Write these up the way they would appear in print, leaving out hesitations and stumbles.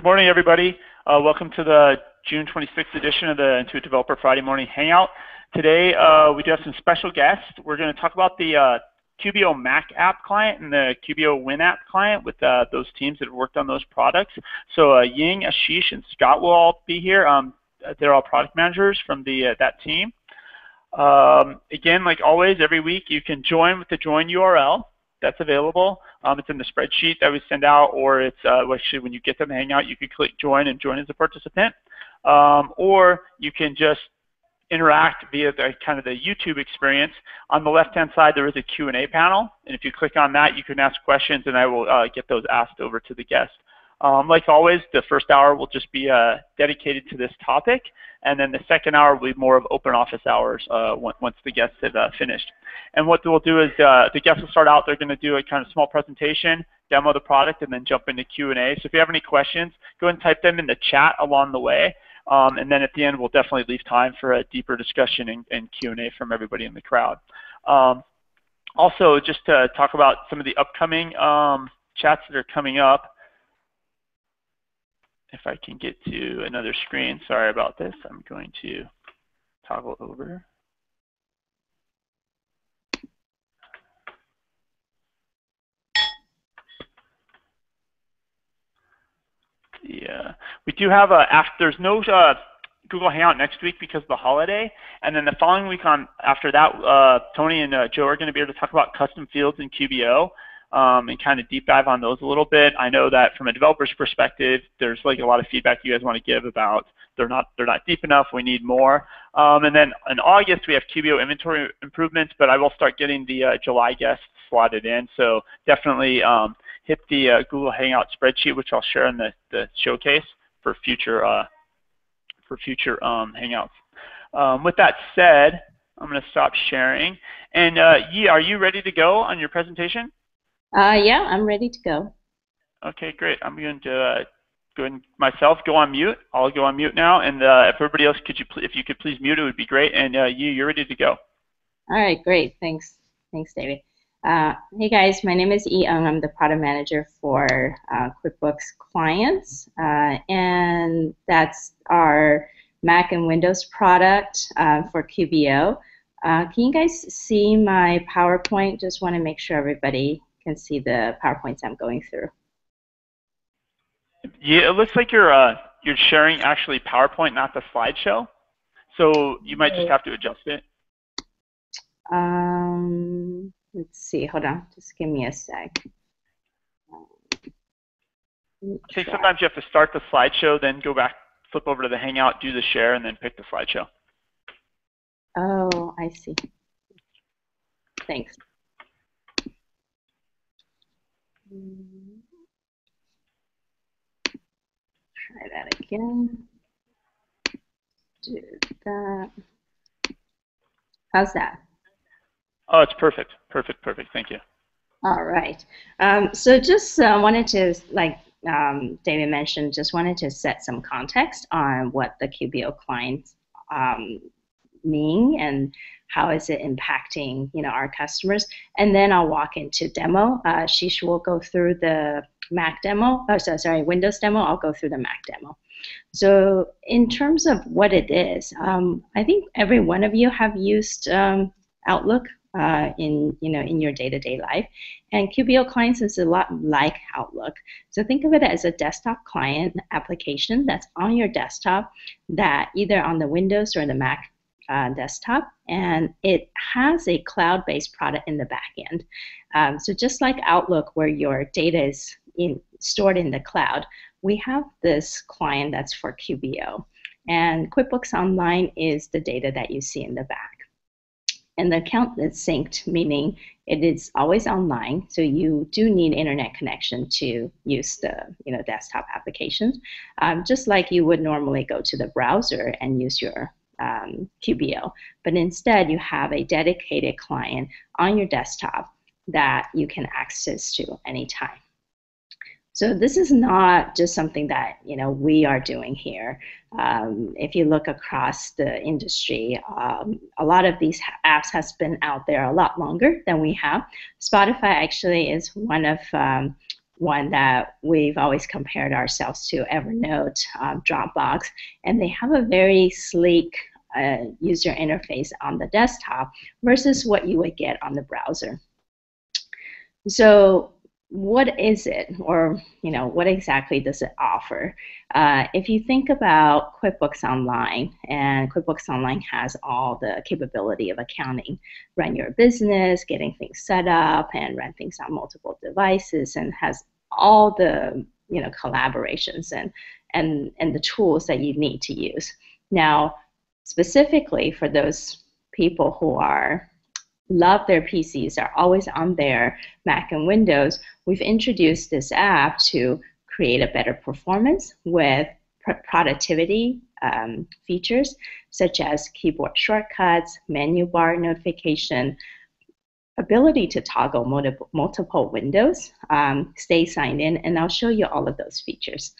Good morning, everybody. Welcome to the June 26th edition of the Intuit Developer Friday Morning Hangout. Today, we do have some special guests. We're going to talk about the QBO MAC app client and the QBO WIN app client with those teams that have worked on those products. So Ying, Ashish, and Scott will all be here. They're all product managers from that team. Again, like always, every week you can join with the join URL. That's available. It's in the spreadsheet that we send out, or it's actually when you get them to Hangout, you can click join and join as a participant. Or you can just interact via the kind of the YouTube experience. On the left-hand side, there is a Q&A panel, and if you click on that, you can ask questions, and I will get those asked over to the guest. Like always, the first hour will just be dedicated to this topic, and then the second hour will be more of open office hours once the guests have finished. And what we'll do is the guests will start out, they're going to do a kind of small presentation, demo the product, and then jump into Q&A. So if you have any questions, go ahead and type them in the chat along the way. And then at the end, we'll definitely leave time for a deeper discussion and Q&A from everybody in the crowd. Also, just to talk about some of the upcoming chats that are coming up. If I can get to another screen, sorry about this. I'm going to toggle over. Yeah, we do have there's no Google Hangout next week because of the holiday, and then the following week after that, Tony and Joe are going to be able to talk about custom fields in QBO. And kind of deep dive on those a little bit. I know that from a developer's perspective, there's like a lot of feedback you guys want to give about they're not deep enough, we need more. And then in August we have QBO inventory improvements, but I will start getting the July guests slotted in. So definitely hit the Google Hangout spreadsheet, which I'll share in the showcase for future Hangouts. With that said, I'm going to stop sharing. And Yi, are you ready to go on your presentation? Yeah, I'm ready to go. Okay, great. I'm going to go ahead and myself go on mute. I'll go on mute now, and if everybody else if you could please mute, it would be great. And you're ready to go. All right, great. Thanks, David. Hey guys, my name is Yi. I'm the product manager for QuickBooks clients, and that's our Mac and Windows product for QBO. Can you guys see my PowerPoint? Just want to make sure everybody can see the PowerPoints I'm going through. Yeah, it looks like you're sharing actually PowerPoint, not the slideshow. So you might just have to adjust it. Let's see. Hold on. Just give me a sec. I think sometimes you have to start the slideshow, then go back, flip over to the Hangout, do the share, and then pick the slideshow. Oh, I see. Thanks. Try that again. Do that. How's that? Oh, it's perfect. Perfect. Thank you. All right. So just wanted to, like David mentioned, just wanted to set some context on what the QBO clients mean and how is it impacting our customers, and then I'll walk into demo. Ashish will go through the Mac demo. Oh, sorry, Windows demo. I'll go through the Mac demo. So in terms of what it is, I think every one of you have used Outlook in your day-to-day life, and QBO clients is a lot like Outlook. So think of it as a desktop client application that's on your desktop, that either on the Windows or the Mac desktop, and it has a cloud-based product in the back end. So just like Outlook, where your data is stored in the cloud, we have this client that's for QBO, and QuickBooks Online is the data that you see in the back. And the account is synced, meaning it is always online, so you do need internet connection to use the desktop applications, just like you would normally go to the browser and use your QBO. But instead, you have a dedicated client on your desktop that you can access to anytime. So this is not just something that we are doing here. If you look across the industry, a lot of these apps has been out there a lot longer than we have. Spotify actually is one of one that we've always compared ourselves to, Evernote, Dropbox, and they have a very sleek user interface on the desktop versus what you would get on the browser. So what is it, or what exactly does it offer? If you think about QuickBooks Online, and QuickBooks Online has all the capability of accounting, run your business, getting things set up, and run things on multiple devices, and has all the collaborations and the tools that you need to use. Now, specifically for those people who love their PCs, are always on their Mac and Windows, we've introduced this app to create a better performance with productivity features such as keyboard shortcuts, menu bar notification, ability to toggle multiple windows, stay signed in, and I'll show you all of those features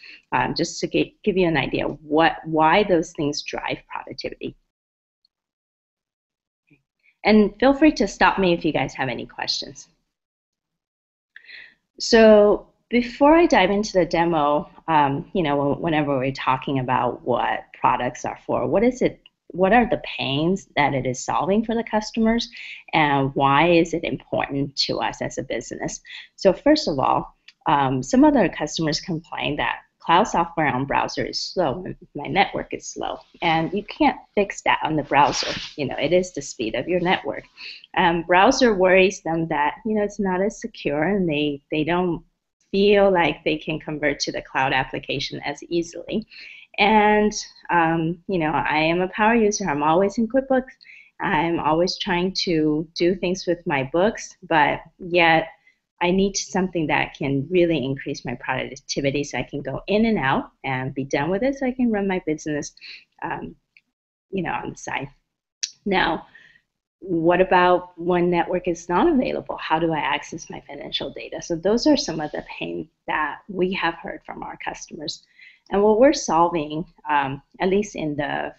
just to give you an idea of why those things drive productivity. And feel free to stop me if you guys have any questions. So before I dive into the demo, whenever we're talking about what products are for, what are the pains that it is solving for the customers, and why is it important to us as a business? So first of all, some other customers complain that cloud software on browser is slow, my network is slow, and you can't fix that on the browser. It is the speed of your network. Browser worries them that it's not as secure, and they don't feel like they can convert to the cloud application as easily. And I am a power user. I'm always in QuickBooks. I'm always trying to do things with my books, but yet I need something that can really increase my productivity so I can go in and out and be done with it so I can run my business on the side. Now, what about when network is not available? How do I access my financial data? So those are some of the pain that we have heard from our customers. And what we're solving, at least in the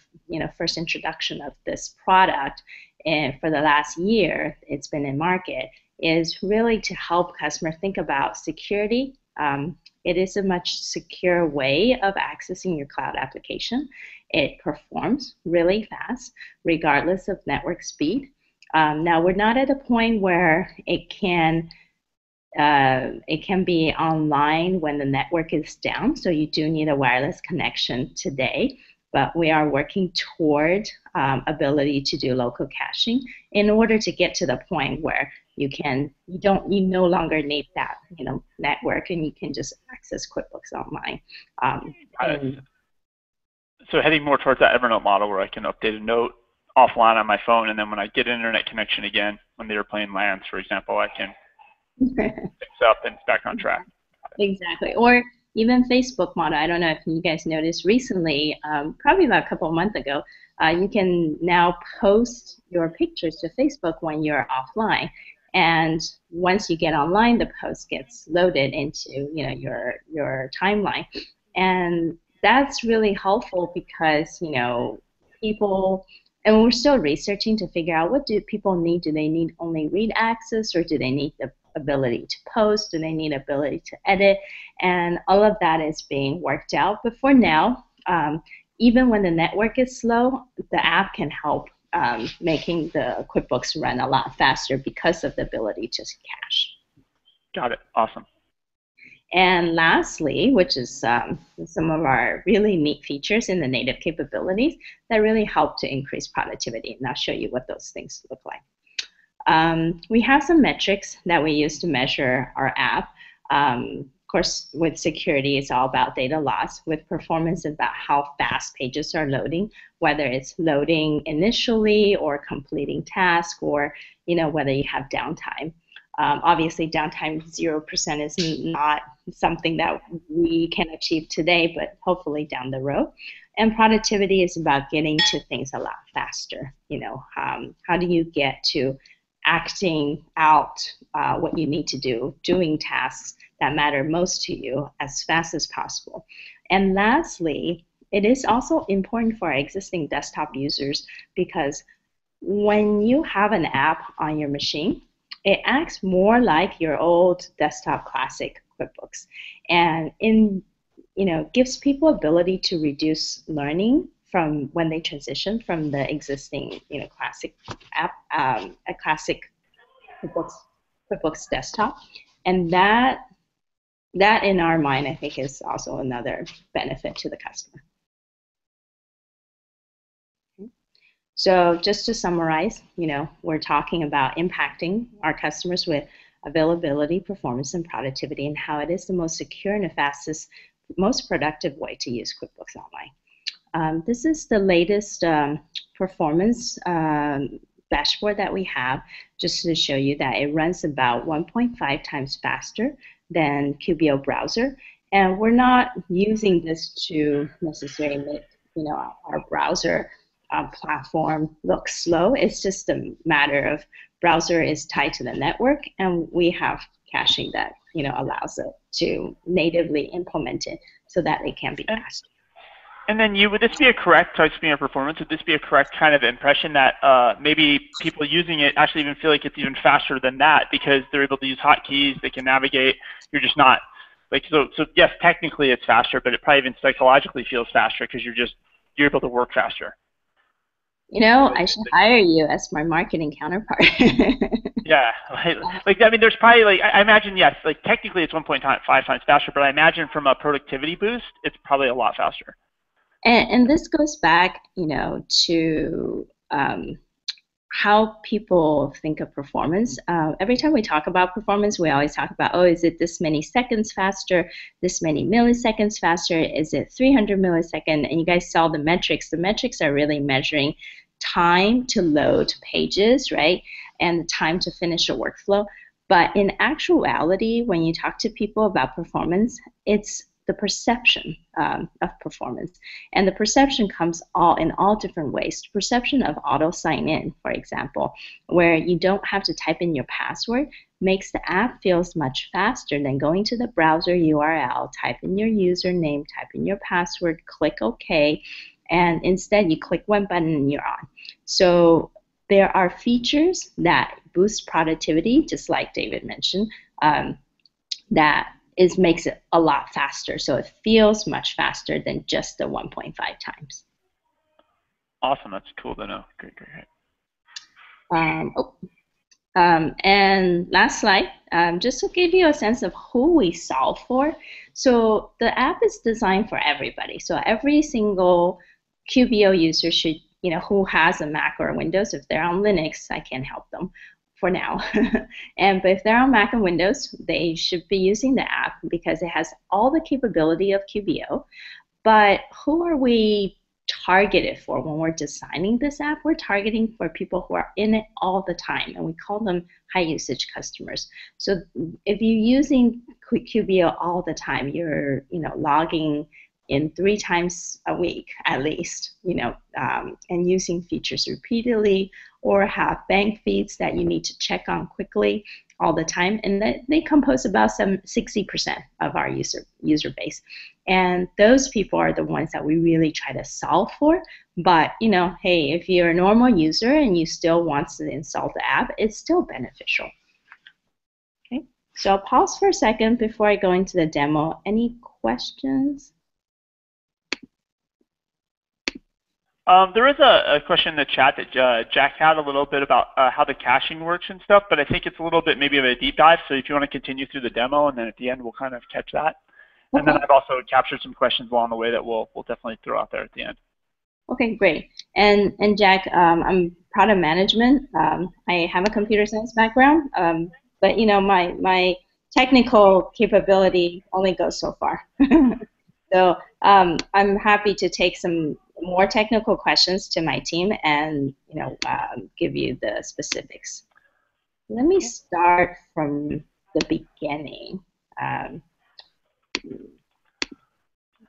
first introduction of this product, and for the last year it's been in market, is really to help customers think about security. It is a much secure way of accessing your cloud application. It performs really fast, regardless of network speed. Now, we're not at a point where it can be online when the network is down, so you do need a wireless connection today. But we are working toward ability to do local caching in order to get to the point where you no longer need that network, and you can just access QuickBooks Online. So heading more towards that Evernote model where I can update a note offline on my phone, and then when I get an internet connection again, when the airplane lands, for example, I can fix up and it's back on track. Exactly. Or even Facebook model. I don't know if you guys noticed recently, probably about a couple of months ago, you can now post your pictures to Facebook when you're offline. And once you get online, the post gets loaded into your timeline. And that's really helpful because people, and we're still researching to figure out, what do people need? Do they need only read access, or do they need the ability to post? Do they need ability to edit? And all of that is being worked out. But for now, even when the network is slow, the app can help making the QuickBooks run a lot faster because of the ability to cache. Got it. Awesome. And lastly, which is some of our really neat features in the native capabilities that really help to increase productivity. And I'll show you what those things look like. We have some metrics that we use to measure our app. Of course, with security, it's all about data loss. With performance, it's about how fast pages are loading, whether it's loading initially or completing tasks, or whether you have downtime. Obviously, downtime 0% is not something that we can achieve today, but hopefully down the road. And productivity is about getting to things a lot faster. How do you get to acting out what you need to do, doing tasks that matter most to you as fast as possible. And lastly, it is also important for our existing desktop users, because when you have an app on your machine, it acts more like your old desktop classic QuickBooks, and gives people ability to reduce learning from when they transition from the existing classic app, a classic QuickBooks desktop, and that in our mind, I think, is also another benefit to the customer. So just to summarize, we're talking about impacting our customers with availability, performance, and productivity, and how it is the most secure and the fastest, most productive way to use QuickBooks Online. This is the latest performance dashboard that we have, just to show you that it runs about 1.5 times faster than QBO browser, and we're not using this to necessarily make our browser platform look slow. It's just a matter of browser is tied to the network, and we have caching that allows it to natively implement it so that it can be faster. And then would this be a correct, speaking of performance, would this be a correct kind of impression that maybe people using it actually even feel like it's even faster than that because they're able to use hotkeys, they can navigate, you're just not, so yes, technically it's faster, but it probably even psychologically feels faster because you're able to work faster. I should hire you as my marketing counterpart. Yeah, I mean, there's probably I imagine, yes, technically it's 1.5 times faster, but I imagine from a productivity boost, it's probably a lot faster. And this goes back, to how people think of performance. Every time we talk about performance, we always talk about, is it this many seconds faster, this many milliseconds faster, is it 300 milliseconds? And you guys saw the metrics. The metrics are really measuring time to load pages, right, and the time to finish a workflow. But in actuality, when you talk to people about performance, it's the perception of performance. And the perception comes in all different ways. The perception of auto sign-in, for example, where you don't have to type in your password, makes the app feels much faster than going to the browser URL, type in your username, type in your password, click OK, and instead you click one button and you're on. So there are features that boost productivity, just like David mentioned, that makes it a lot faster. So it feels much faster than just the 1.5 times. Awesome. That's cool to know. Great. And last slide, just to give you a sense of who we solve for. So the app is designed for everybody. So every single QBO user should, who has a Mac or Windows, if they're on Linux, I can help them for now. But if they're on Mac and Windows, they should be using the app because it has all the capability of QBO. But who are we targeted for when we're designing this app? We're targeting for people who are in it all the time, and we call them high usage customers. So if you're using QBO all the time, you're logging in 3 times a week at least, and using features repeatedly, or have bank feeds that you need to check on quickly all the time, and they compose about 60% of our user base. And those people are the ones that we really try to solve for. But hey, if you're a normal user and you still want to install the app, it's still beneficial. Okay, so I'll pause for a second before I go into the demo. Any questions? There is a question in the chat that Jack had a little bit about how the caching works and stuff, but I think it's a little bit maybe of a deep dive. So if you want to continue through the demo, and then at the end we'll kind of catch that. Okay. And then I've also captured some questions along the way that we'll definitely throw out there at the end. Okay, great. And Jack, I'm product management. I have a computer science background, but my technical capability only goes so far. So I'm happy to take some more technical questions to my team and give you the specifics. Let me start from the beginning.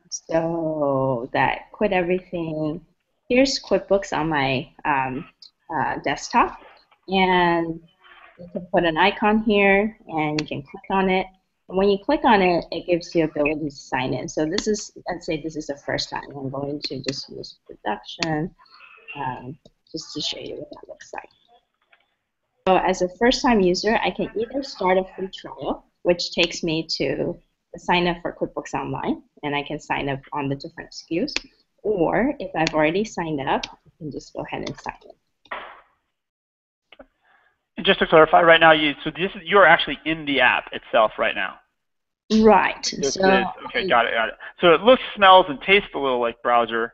So that quit everything. Here's QuickBooks on my desktop, and you can put an icon here, and you can click on it. And when you click on it, it gives you the ability to sign in. So this is, let's say this is the first time. I'm going to just use production just to show you what that looks like. So as a first-time user, I can either start a free trial, which takes me to the sign up for QuickBooks Online, and I can sign up on the different SKUs. Or if I've already signed up, I can just go ahead and sign in. And just to clarify, right now, you're actually in the app itself right now. Right. Okay, got it. So it looks, smells, and tastes a little like browser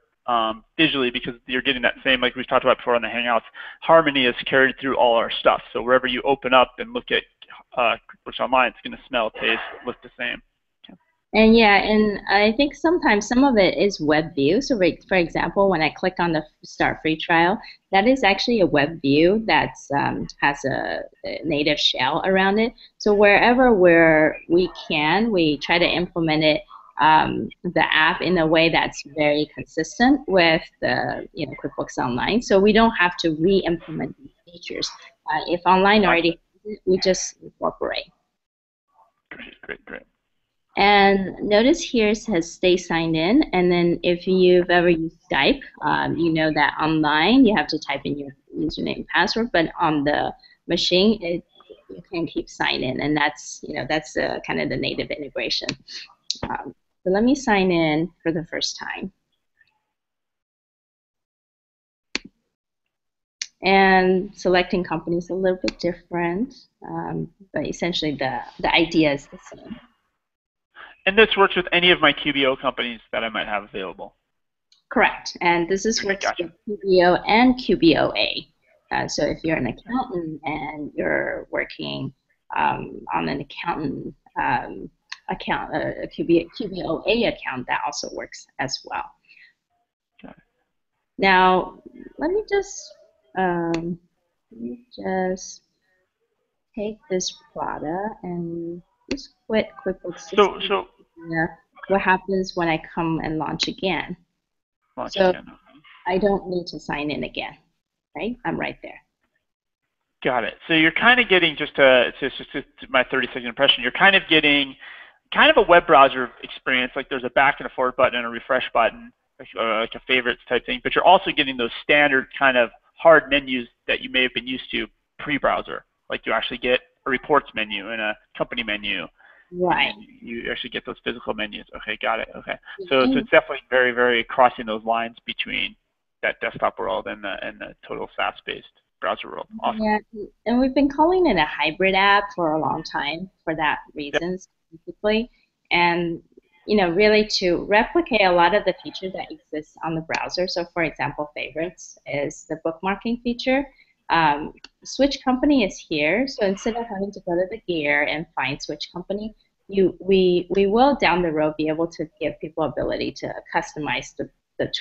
visually, because you're getting that same, like we talked about before on the Hangouts, harmony is carried through all our stuff. So wherever you open up and look at QuickBooks Online, it's going to smell, taste, look the same. And yeah, and I think sometimes some of it is web view. So for example, when I click on the Start Free Trial, that is actually a web view that has a native shell around it. So wherever we can, we try to implement it, the app, in a way that's very consistent with the QuickBooks Online. So we don't have to re-implement these features. If Online already has it, we just incorporate. Great. And notice here it says stay signed in, and then if you've ever used Skype, you know that online you have to type in your username and password, but on the machine you can keep sign in, and that's kind of the native integration. So let me sign in for the first time. And selecting company is a little bit different, but essentially the idea is the same. And this works with any of my QBO companies that I might have available? Correct. And this is works with QBO and QBOA. So if you're an accountant and you're working on an accountant account, a QBOA account, that also works as well. Got it. Now, let me just take this product and just quit QuickBooks. So what happens when I come and launch again? I don't need to sign in again, right? I'm right there. Got it. So you're kind of getting, just my 30-second impression, you're kind of getting a web browser experience, like there's a back and a forward button and a refresh button, like a favorites type thing, but you're also getting those standard kind of hard menus that you may have been used to pre-browser. Like you actually get a reports menu and a company menu. Right. You actually get those physical menus. Okay, got it. Okay. So it's definitely very, very crossing those lines between that desktop world and the total SaaS-based browser world. Awesome. Yeah, and we've been calling it a hybrid app for a long time for that reason, specifically. And really to replicate a lot of the features that exist on the browser. So for example, favorites is the bookmarking feature. Switch company is here, so instead of having to go to the gear and find switch company, we will down the road be able to give people ability to customize the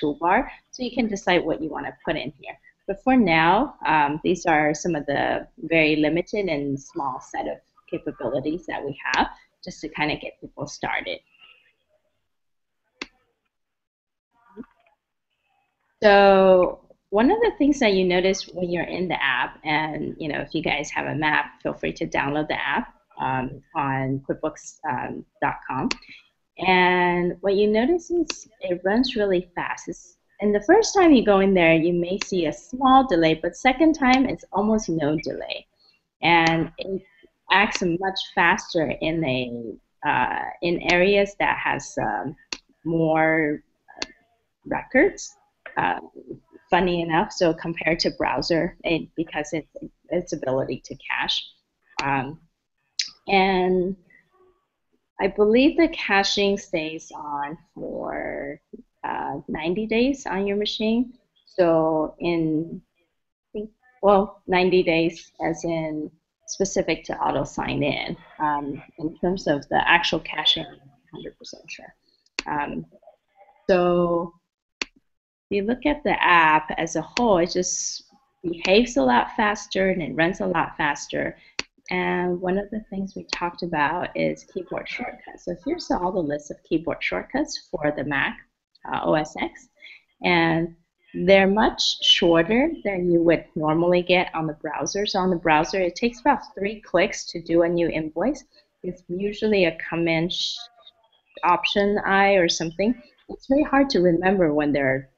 toolbar, so you can decide what you want to put in here. But for now, these are some of the very limited and small set of capabilities that we have, just to kind of get people started. So one of the things that you notice when you're in the app, and if you guys have a Mac, feel free to download the app on QuickBooks.com. And what you notice is it runs really fast. And the first time you go in there, you may see a small delay, but second time it's almost no delay, and it acts much faster in areas that has more records. Funny enough, so compared to browser, because its ability to cache, and I believe the caching stays on for 90 days on your machine. So 90 days as in specific to auto sign in. In terms of the actual caching, I'm 100% sure. So if you look at the app as a whole, it just behaves a lot faster and it runs a lot faster. And one of the things we talked about is keyboard shortcuts. So here's all the list of keyboard shortcuts for the Mac OS X. And they're much shorter than you would normally get on the browser. So on the browser, it takes about 3 clicks to do a new invoice. It's usually a command option I or something. It's very hard to remember when there are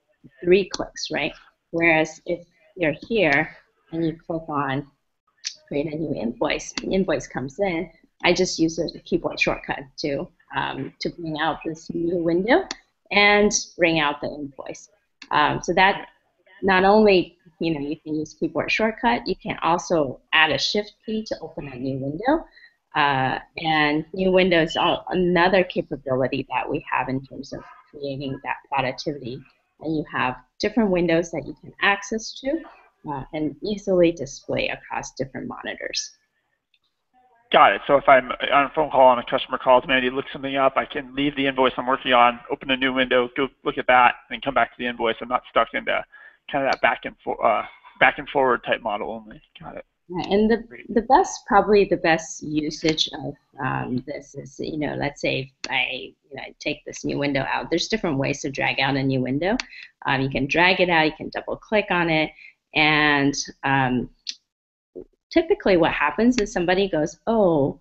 3 clicks, right? Whereas if you're here and you click on create a new invoice, the invoice comes in, I just use a keyboard shortcut to bring out this new window and bring out the invoice. So that not only you can use keyboard shortcut, you can also add a shift key to open a new window. And new window is another capability that we have in terms of creating that productivity. And you have different windows that you can access to and easily display across different monitors. Got it. So if I'm on a phone call and a customer calls me, I need to look something up, I can leave the invoice I'm working on, open a new window, go look at that, and come back to the invoice. I'm not stuck into kind of that back and forward type model only. Got it. And probably the best usage of this is, let's say I take this new window out. There's different ways to drag out a new window. You can drag it out, you can double click on it, and typically what happens is somebody goes, oh,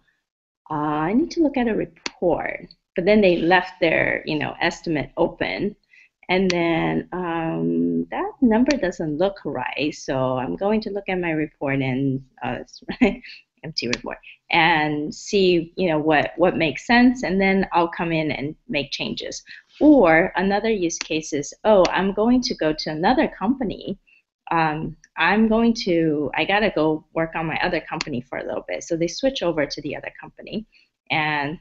I need to look at a report, but then they left their estimate open, and then that number doesn't look right, so I'm going to look at my report and empty report and see what makes sense, and then I'll come in and make changes. Or another use case is, oh, I'm going to go to another company. I gotta go work on my other company for a little bit. So they switch over to the other company and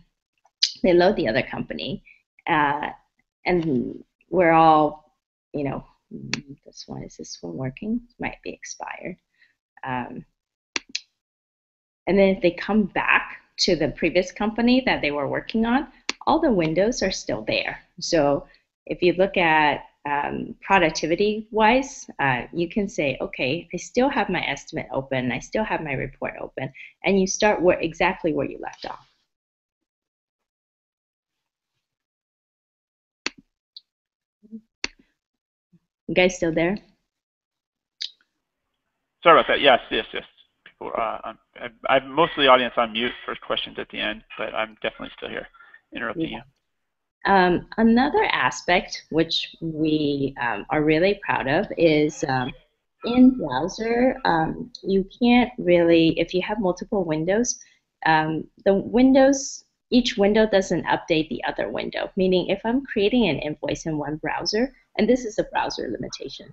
they load the other company. And we're all, is this one working? Might be expired. And then if they come back to the previous company that they were working on, all the windows are still there. So if you look at productivity-wise, you can say, okay, I still have my estimate open, I still have my report open, and you start exactly where you left off. You guys still there? Sorry about that. Yes. People, I've most of the audience on mute for questions at the end, but I'm definitely still here, interrupting you. Another aspect which we are really proud of is in browser, you can't really, if you have multiple windows, each window doesn't update the other window, meaning if I'm creating an invoice in one browser, and this is a browser limitation,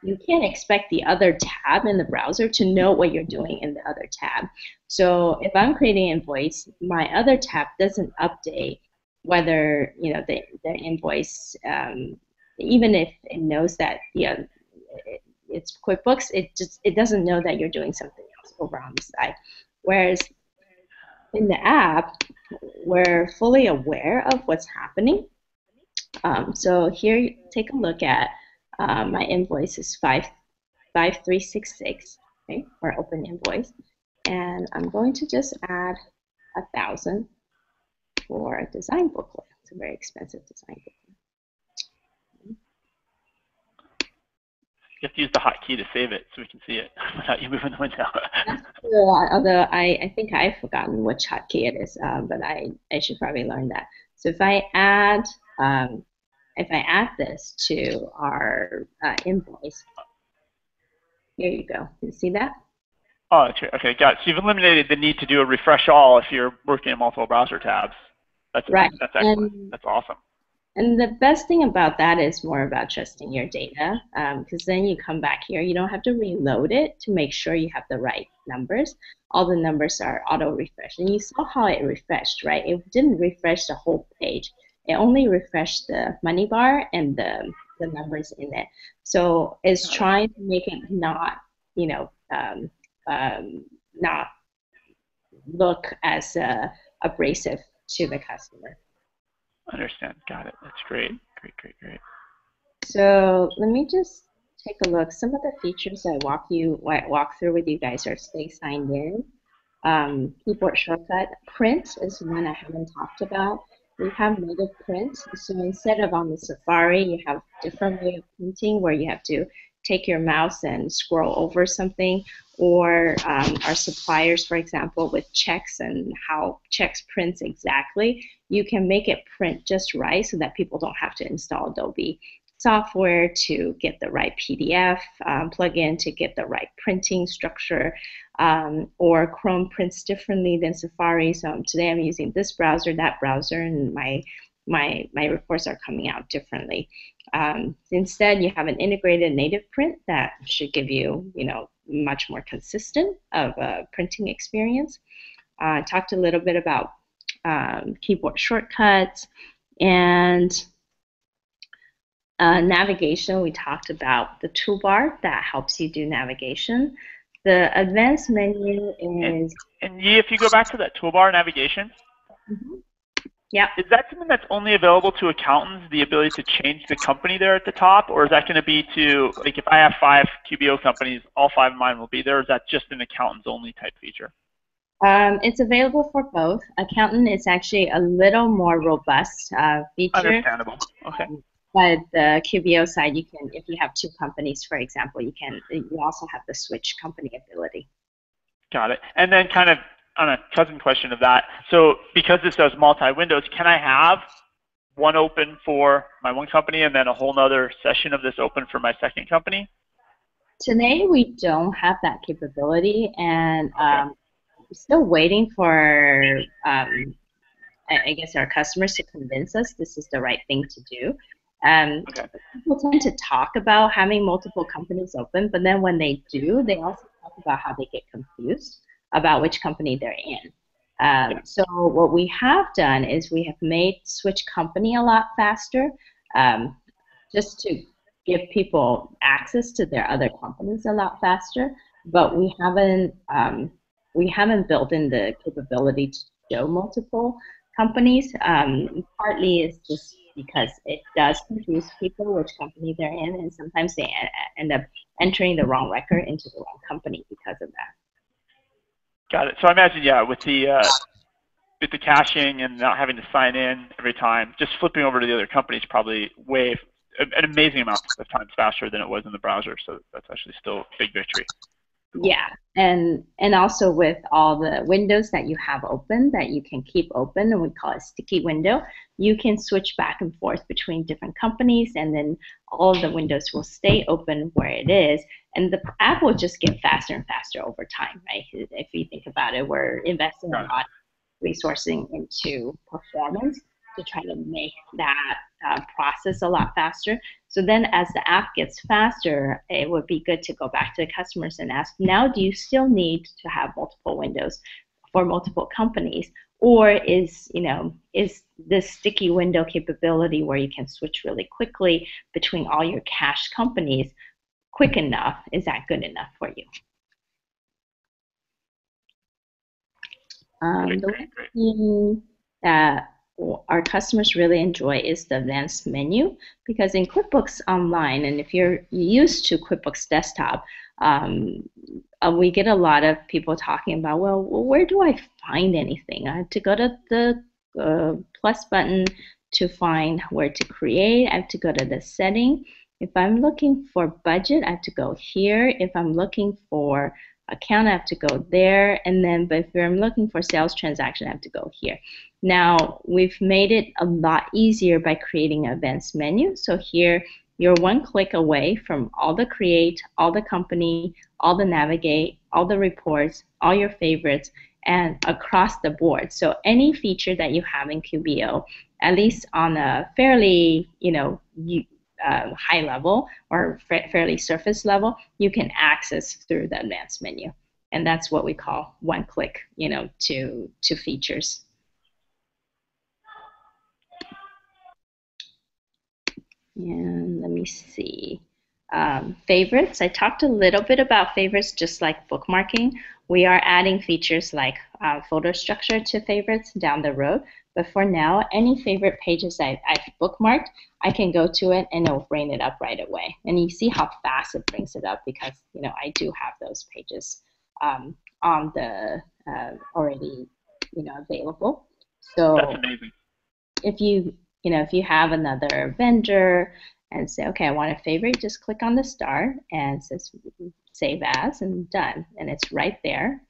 you can't expect the other tab in the browser to know what you're doing in the other tab. So if I'm creating an invoice, my other tab doesn't update whether the invoice, even if it knows that it's QuickBooks, it doesn't know that you're doing something else over on the side. Whereas in the app, we're fully aware of what's happening. So here, take a look at my invoice is 5366, okay, or open invoice, and I'm going to just add 1,000 for a design booklet. It's a very expensive design booklet. You have to use the hotkey to save it so we can see it without you moving the window. That's true, although I think I've forgotten which hotkey it is, but I should probably learn that. So if I add this to our invoice, here you go. You see that? Oh, okay, got it. So you've eliminated the need to do a refresh all if you're working in multiple browser tabs. That's right. That's excellent. That's awesome. And the best thing about that is more about trusting your data, because then you come back here, you don't have to reload it to make sure you have the right numbers. All the numbers are auto-refreshed. And you saw how it refreshed, right? It didn't refresh the whole page. It only refreshed the money bar and the numbers in it. So it's trying to make it not, not look as abrasive to the customer. Understand. Got it. That's great. Great. So let me just take a look. Some of the features I walk through with you guys are stay signed in. Keyboard shortcut. Print is one I haven't talked about. We have native print. So instead of on the Safari, you have different way of printing where you have to take your mouse and scroll over something, or our suppliers, for example, with checks and how checks prints exactly, you can make it print just right so that people don't have to install Adobe software to get the right PDF plugin to get the right printing structure, or Chrome prints differently than Safari. So today I'm using this browser, that browser, and my reports are coming out differently. Instead, you have an integrated native print that should give you, much more consistent of a printing experience. I talked a little bit about keyboard shortcuts and navigation. We talked about the toolbar that helps you do navigation. The advanced menu is... And Yi, if you go back to that toolbar navigation, yeah. Is that something that's only available to accountants, the ability to change the company there at the top, or is that going to be to, like, if I have 5 QBO companies, all 5 of mine will be there, or is that just an accountants only type feature? It's available for both. Accountant is actually a little more robust feature. Understandable. Okay. But the QBO side, you can, if you have 2 companies, for example, you also have the switch company ability. Got it. And then kind of on a cousin question of that, so because this does multi-windows, can I have one open for my one company and then a whole nother session of this open for my second company? Today we don't have that capability, and we're still waiting for I guess our customers to convince us this is the right thing to do. People tend to talk about having multiple companies open, but then when they do, they also talk about how they get confused about which company they're in. So what we have done is we have made switch company a lot faster, just to give people access to their other companies a lot faster. But we haven't built in the capability to show multiple companies. Partly is just because it does confuse people which company they're in, and sometimes they end up entering the wrong record into the wrong company because of that. Got it. So I imagine, yeah, with the caching and not having to sign in every time, just flipping over to the other company is probably an amazing amount of times faster than it was in the browser. So that's actually still a big victory. Yeah, and also with all the windows that you have open that you can keep open, and we call it sticky window, you can switch back and forth between different companies, and then all the windows will stay open where it is, and the app will just get faster and faster over time, right? If you think about it, we're investing a lot of resourcing into performance to try to make that process a lot faster. So then as the app gets faster, it would be good to go back to the customers and ask, now do you still need to have multiple windows for multiple companies? Or is this sticky window capability where you can switch really quickly between all your cached companies quick enough? Is that good enough for you? The one thing that our customers really enjoy is the advanced menu, because in QuickBooks Online, and if you're used to QuickBooks Desktop, we get a lot of people talking about, well, where do I find anything? I have to go to the plus button to find where to create. I have to go to the setting. If I'm looking for budget, I have to go here. If I'm looking for account, I have to go there, and then but if I'm looking for sales transaction, I have to go here. Now we've made it a lot easier by creating an advanced menu. So here you're one click away from all the create, all the company, all the navigate, all the reports, all your favorites, and across the board. So any feature that you have in QBO, at least on a fairly high level or fairly surface level, you can access through the advanced menu, and that's what we call one click, to features. And let me see. Favorites. I talked a little bit about favorites, just like bookmarking. We are adding features like folder structure to favorites down the road. But for now, any favorite pages I've bookmarked, I can go to it and it'll bring it up right away. And you see how fast it brings it up because I do have those pages on the already available. So that's amazing. If you have another vendor and say, okay, I want a favorite, just click on the star and it says save as and done, and it's right there.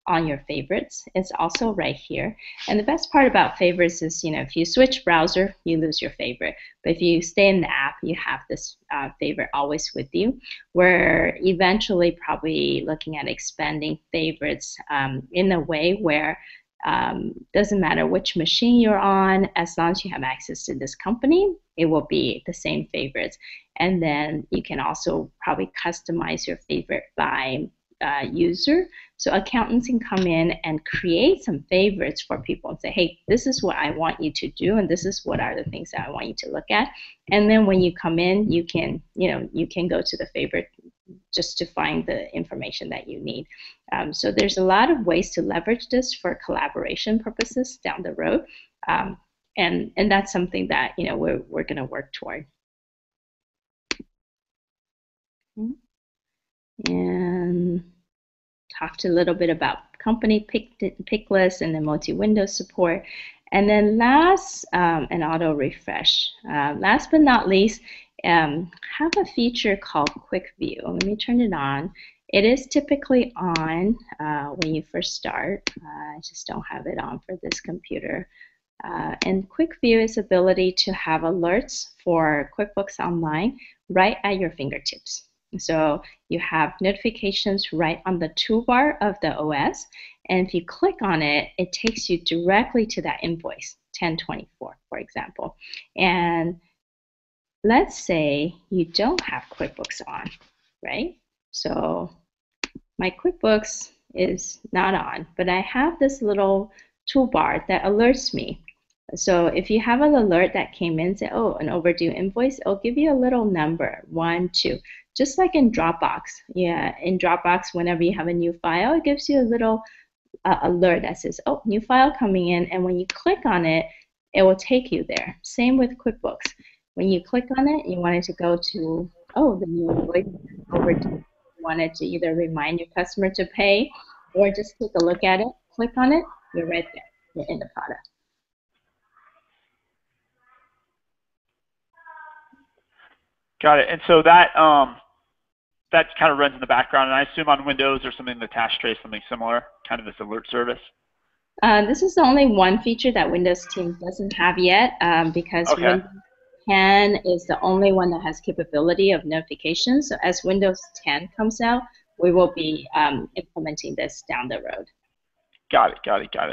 on your favorites. It's also right here. And the best part about favorites is, if you switch browser, you lose your favorite. But if you stay in the app, you have this favorite always with you. We're eventually probably looking at expanding favorites in a way where doesn't matter which machine you're on, as long as you have access to this company, it will be the same favorites. And then you can also probably customize your favorite by user. So accountants can come in and create some favorites for people and say, hey, this is what I want you to do, and this is what are the things that I want you to look at. And then when you come in, you can go to the favorite just to find the information that you need. So there's a lot of ways to leverage this for collaboration purposes down the road. And that's something that we're going to work toward. And talked a little bit about company pick list and then multi-window support. And then last, and auto refresh. Last but not least, have a feature called Quick View. Let me turn it on. It is typically on when you first start. I just don't have it on for this computer. And Quick View is ability to have alerts for QuickBooks Online right at your fingertips. So you have notifications right on the toolbar of the OS, and if you click on it, it takes you directly to that invoice, 1024, for example. And let's say you don't have QuickBooks on, right? So my QuickBooks is not on, but I have this little toolbar that alerts me. So if you have an alert that came in, say, oh, an overdue invoice, it'll give you a little number, 1, 2. Just like in Dropbox. Yeah, in Dropbox, whenever you have a new file, it gives you a little alert that says, oh, new file coming in. And when you click on it, it will take you there. Same with QuickBooks. When you click on it, you want it to go to, oh, the new invoice is overdue. You want it to either remind your customer to pay or just take a look at it, click on it, you're right there. You're in the product. Got it. And so that that kind of runs in the background, and I assume on Windows or something, the task tray, something similar, kind of this alert service. This is the only one feature that Windows Team doesn't have yet, because Windows 10 is the only one that has capability of notifications. So as Windows 10 comes out, we will be implementing this down the road. Got it.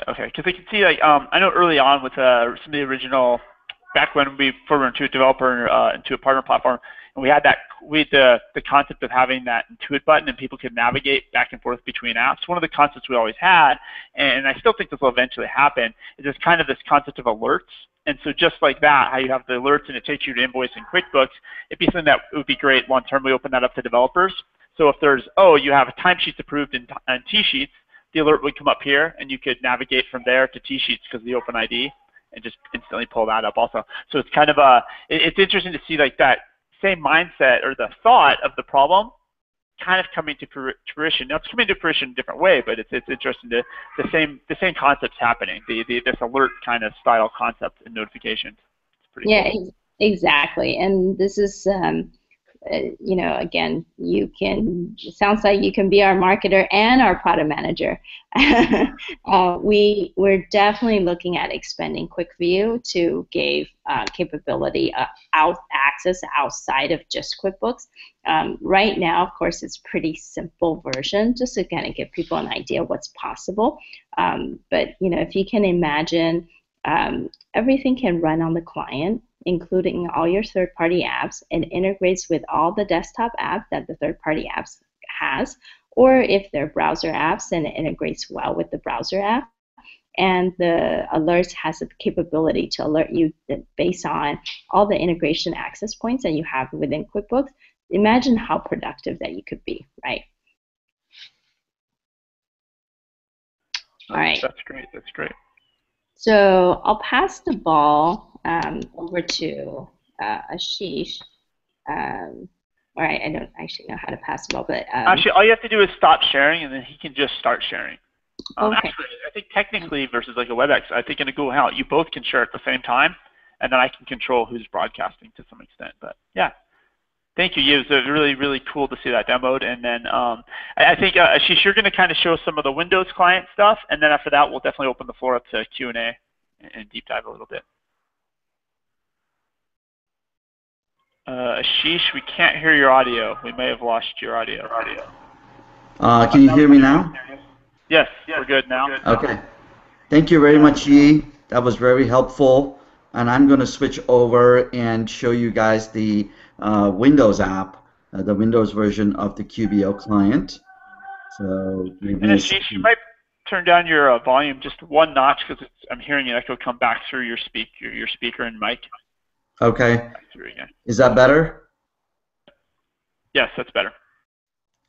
Okay, because I can see, like, I know early on with some of the original, back when we were Intuit Developer, Intuit Partner Platform, and we had the concept of having that Intuit button and people could navigate back and forth between apps. One of the concepts we always had, and I still think this will eventually happen, is this kind of this concept of alerts. And so just like that, how you have the alerts and it takes you to invoice in QuickBooks, it'd be something that would be great long term. We open that up to developers. So if there's, oh, you have timesheets approved in T-Sheets, the alert would come up here and you could navigate from there to T-Sheets because of the open ID and just instantly pull that up also. So it's kind of it's interesting to see like that same mindset or the thought of the problem kind of coming to fruition. Now it's coming to fruition in a different way, but it's interesting to the same concepts happening. This alert kind of style concept and notifications. It's pretty cool. Exactly. And this is again, it sounds like you can be our marketer and our product manager. We're definitely looking at expanding Quick View to give capability access outside of just QuickBooks. Right now, of course, it's a pretty simple version, just to kind of give people an idea of what's possible. But if you can imagine, everything can run on the client, including all your third-party apps, and integrates with all the desktop apps that the third-party apps has, or if they're browser apps, then it integrates well with the browser app. And the alerts has the capability to alert you based on all the integration access points that you have within QuickBooks. Imagine how productive that you could be, right? All right. That's great. That's great. So I'll pass the ball over to Ashish. All right, I don't actually know how to pass the ball, but actually, all you have to do is stop sharing, and then he can just start sharing. Okay. Actually, I think technically versus like a WebEx, I think in a Google Hangout, you both can share at the same time, and then I can control who's broadcasting to some extent. But yeah. Thank you. Yeah, it was really, really cool to see that demoed. And then I think, Ashish, you're going to kind of show some of the Windows client stuff, and then after that, we'll definitely open the floor up to Q&A and deep dive a little bit. Ashish, we can't hear your audio. We may have lost your audio. Can you hear me now? Yes, we're good now. Okay. Thank you very much, Yi. That was very helpful. And I'm going to switch over and show you guys the Windows app, the Windows version of the QBO client. So and Ashish, you might turn down your volume just one notch because I'm hearing an echo come back through your speaker and mic. Okay. Is that better? Yes, that's better.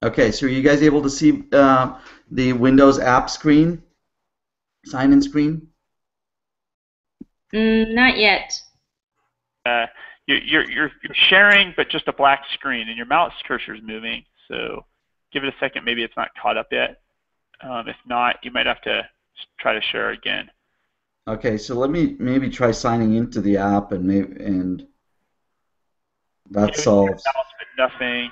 Okay, so are you guys able to see the Windows app screen, sign-in screen? Not yet. You're sharing, but just a black screen, and your mouse cursor is moving. So give it a second. Maybe it's not caught up yet. If not, you might have to try to share again. Okay, so let me maybe try signing into the app, and that solves. Nothing.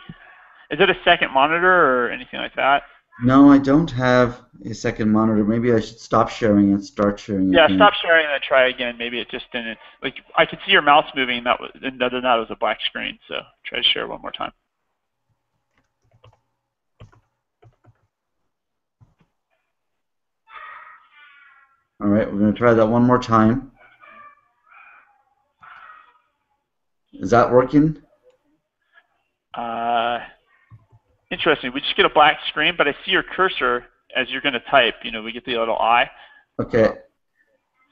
Is it a second monitor or anything like that? No, I don't have a second monitor. Maybe I should stop sharing and start sharing again. Yeah, stop sharing and then try again. Maybe it just didn't. Like I could see your mouse moving, and other than that, it was a black screen. So try to share one more time. All right, we're going to try that one more time. Is that working? Interesting. We just get a black screen, but I see your cursor as you're going to type. You know, we get the little eye. Okay.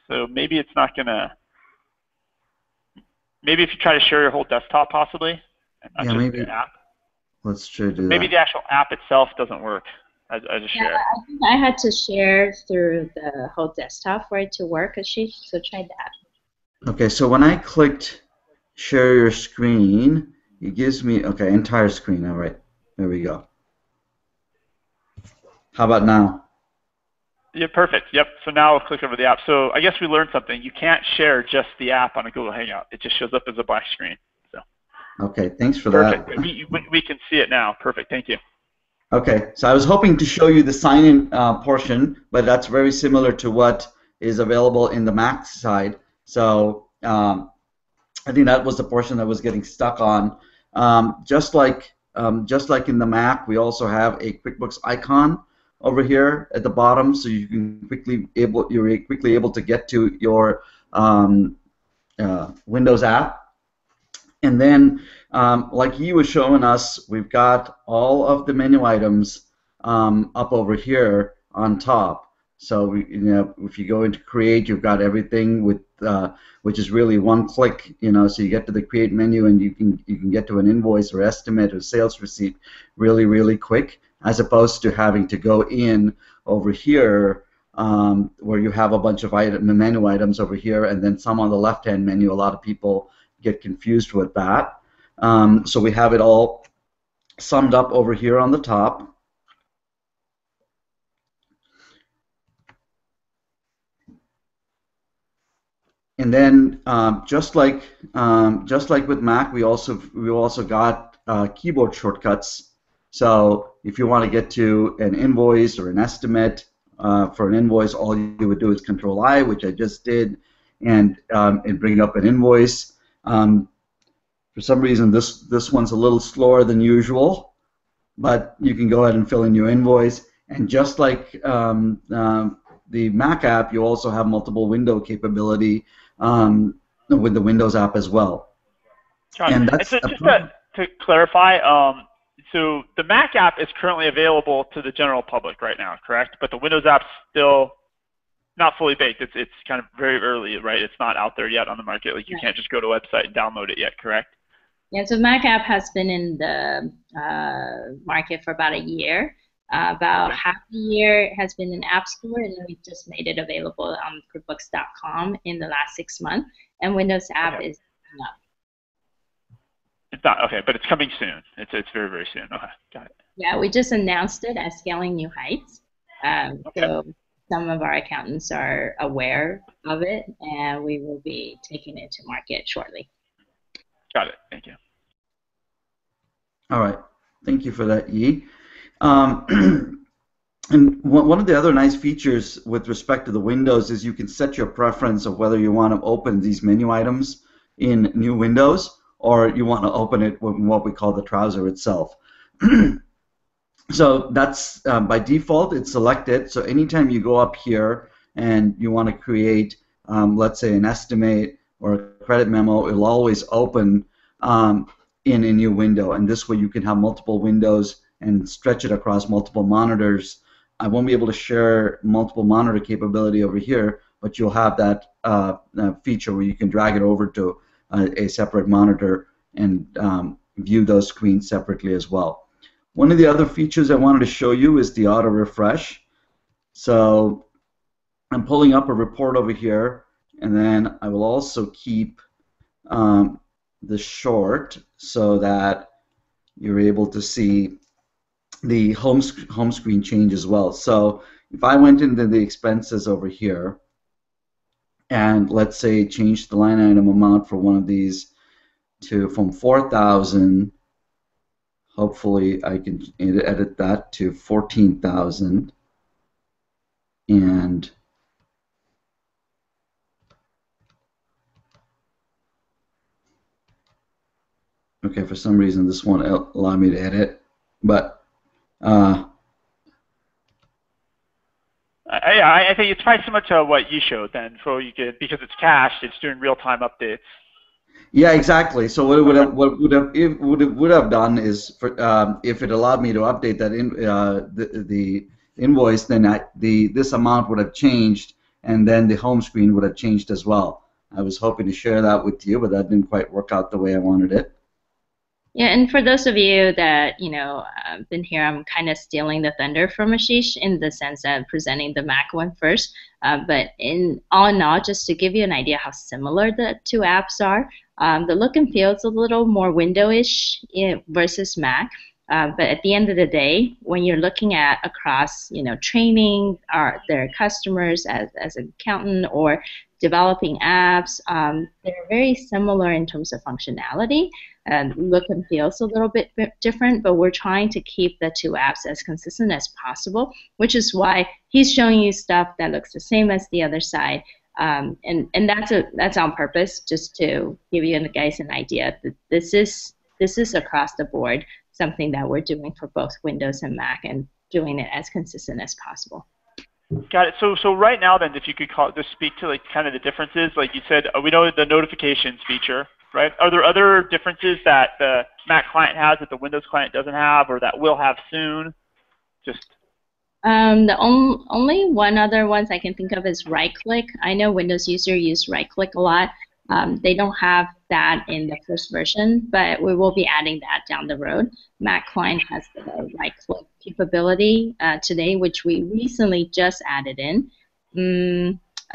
So maybe it's not going to. Maybe if you try to share your whole desktop, possibly. Yeah, maybe. The app. Let's try to do maybe that. The actual app itself doesn't work as a share. Yeah, I think I had to share through the whole desktop for it to work, Ashish. So try that. Okay, so when I clicked share your screen, it gives me entire screen. All right. There we go. How about now? Yeah, perfect. Yep. So now I'll click over the app. So I guess we learned something. You can't share just the app on a Google Hangout. It just shows up as a black screen. So. Okay. Thanks for that. Perfect. We can see it now. Perfect. Thank you. Okay. So I was hoping to show you the sign-in portion, but that's very similar to what is available in the Mac side. So I think that was the portion that was getting stuck on. Just like in the Mac, we also have a QuickBooks icon over here at the bottom, so you can you're quickly able to get to your Windows app. And then, like he was showing us, we've got all of the menu items up over here on top. So if you go into Create, you've got everything with which is really one click. So you get to the Create menu and you can get to an invoice or estimate or sales receipt really quick, as opposed to having to go in over here where you have a bunch of menu items over here and then some on the left-hand menu. A lot of people get confused with that. So we have it all summed up over here on the top. And then just like with Mac, we also got keyboard shortcuts. So if you want to get to an invoice or an estimate for an invoice, all you would do is Control-I, which I just did, and bring up an invoice. For some reason, this one's a little slower than usual, but you can go ahead and fill in your invoice. And just like the Mac app, you also have multiple window capability with the Windows app as well. And that's so just to clarify, so the Mac app is currently available to the general public right now, correct? But the Windows app's still not fully baked. It's kind of very early, right? It's not out there yet on the market. Like you can't just go to a website and download it yet, correct? Yeah, so Mac app has been in the market for about a year. About half a year it has been in App Store, and then we just made it available on QuickBooks.com in the last 6 months. And Windows app is not. It's not okay, but it's coming soon. It's very soon. Okay, got it. Yeah, we just announced it as Scaling New Heights. So some of our accountants are aware of it, and we will be taking it to market shortly. Got it. Thank you. All right. Thank you for that, Yi. Um, And one of the other nice features with respect to the windows is you can set your preference of whether you want to open these menu items in new windows or you want to open it with what we call the trouser itself. So that's by default, it's selected. So anytime you go up here and you want to create, let's say, an estimate or a credit memo, it'll always open in a new window. And this way you can have multiple windows and stretch it across multiple monitors. I won't be able to share multiple monitor capability over here, but you'll have that feature where you can drag it over to a separate monitor and view those screens separately as well. One of the other features I wanted to show you is the auto refresh. So I'm pulling up a report over here, and then I will also keep the short so that you're able to see the home screen change as well. So if I went into the expenses over here and let's say change the line item amount for one of these from 4,000, hopefully I can edit that to 14,000 and okay, for some reason this won't allow me to edit, but I think it's probably similar to what you showed then, so you could, because it's cached, it's doing real-time updates. Yeah, exactly. So what it would have done is, if it allowed me to update that the invoice, then this amount would have changed, and then the home screen would have changed as well. I was hoping to share that with you, but that didn't quite work out the way I wanted it. Yeah, and for those of you that, been here, I'm kind of stealing the thunder from Ashish in the sense that presenting the Mac one first. But all in all, just to give you an idea how similar the two apps are, the look and feel is a little more window-ish versus Mac. But at the end of the day, when you're looking at across, training their customers as an accountant or developing apps, they're very similar in terms of functionality. And look and feels a little bit different, but we're trying to keep the two apps as consistent as possible, which is why he's showing you stuff that looks the same as the other side. And that's on purpose, just to give you guys an idea that this is across the board something that we're doing for both Windows and Mac and doing it as consistent as possible. Got it. So right now then, if you could just speak to like kind of the differences, like you said, we know the notifications feature, right? Are there other differences that the Mac client has that the Windows client doesn't have, or that will have soon? Just the only one other ones I can think of is right-click. I know Windows users use right-click a lot. They don't have that in the first version, but we will be adding that down the road. Mac client has the right-click capability today, which we recently just added in.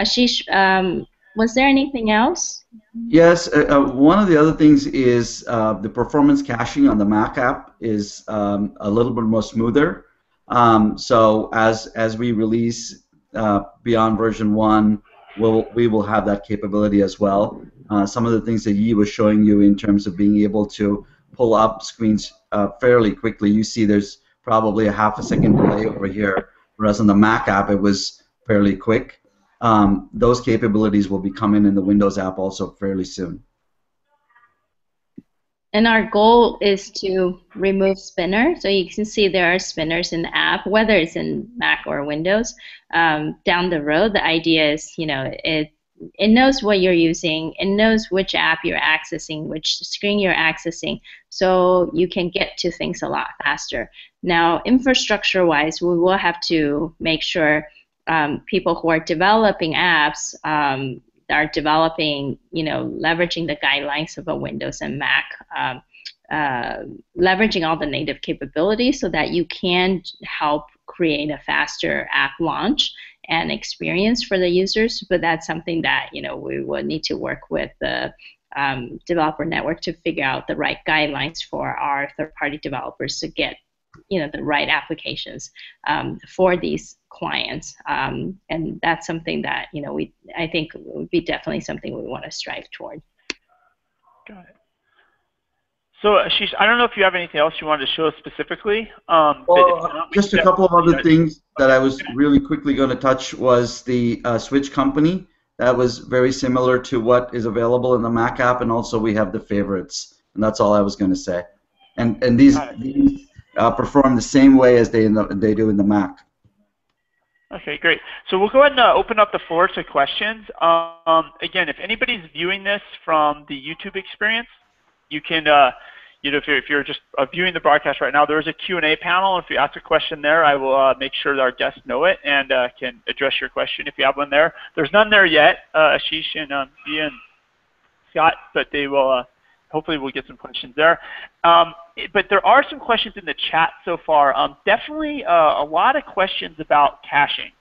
Ashish, was there anything else? Yes, one of the other things is the performance caching on the Mac app is a little bit more smoother. So as we release beyond version 1, we will have that capability as well. Some of the things that Yi was showing you in terms of being able to pull up screens fairly quickly. You see there's probably a half a second delay over here, whereas on the Mac app it was fairly quick. Those capabilities will be coming in the Windows app also fairly soon. And our goal is to remove spinner. So you can see there are spinners in the app, whether it's in Mac or Windows. Down the road, the idea is, it knows what you're using. It knows which app you're accessing, which screen you're accessing, so you can get to things a lot faster. Now, infrastructure-wise, we will have to make sure people who are developing apps are developing, leveraging the guidelines of a Windows and Mac, leveraging all the native capabilities so that you can help create a faster app launch and experience for the users. But that's something that, we will need to work with the developer network to figure out the right guidelines for our third-party developers to get the right applications for these clients, and that's something that I think would be definitely something we want to strive toward. Got it. So, Ashish, I don't know if you have anything else you wanted to show us specifically. But if Well, not, we just can a couple of definitely, other things that okay. I was really quickly going to touch was the Switch company. That was very similar to what is available in the Mac app, and also we have the favorites, and that's all I was going to say. And Got it. these perform the same way as they do in the Mac. Okay, great. So we'll go ahead and open up the floor to questions. Again, if anybody's viewing this from the YouTube experience, you can, you know, if you're just viewing the broadcast right now, there is a Q&A panel. If you ask a question there, I will make sure that our guests know it and can address your question if you have one there. There's none there yet, Ashish and Ian, Scott, but they will. Hopefully, we'll get some questions there. But there are some questions in the chat so far. Definitely a lot of questions about caching.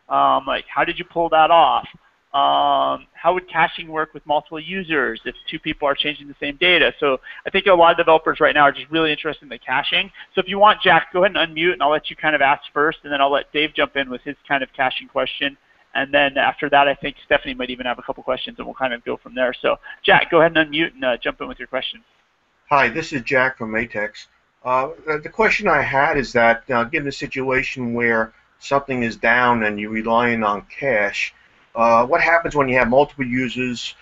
Like, how did you pull that off? How would caching work with multiple users if two people are changing the same data? So I think a lot of developers right now are just really interested in the caching. So if you want, Jack, go ahead and unmute, and I'll let you kind of ask first, and then I'll let Dave jump in with his kind of caching question. And then after that, I think Stephanie might even have a couple questions, and we'll kind of go from there. So, Jack, go ahead and unmute and jump in with your question. Hi, this is Jack from Matex. The question I had is that, given a situation where something is down and you're relying on cache, what happens when you have multiple users,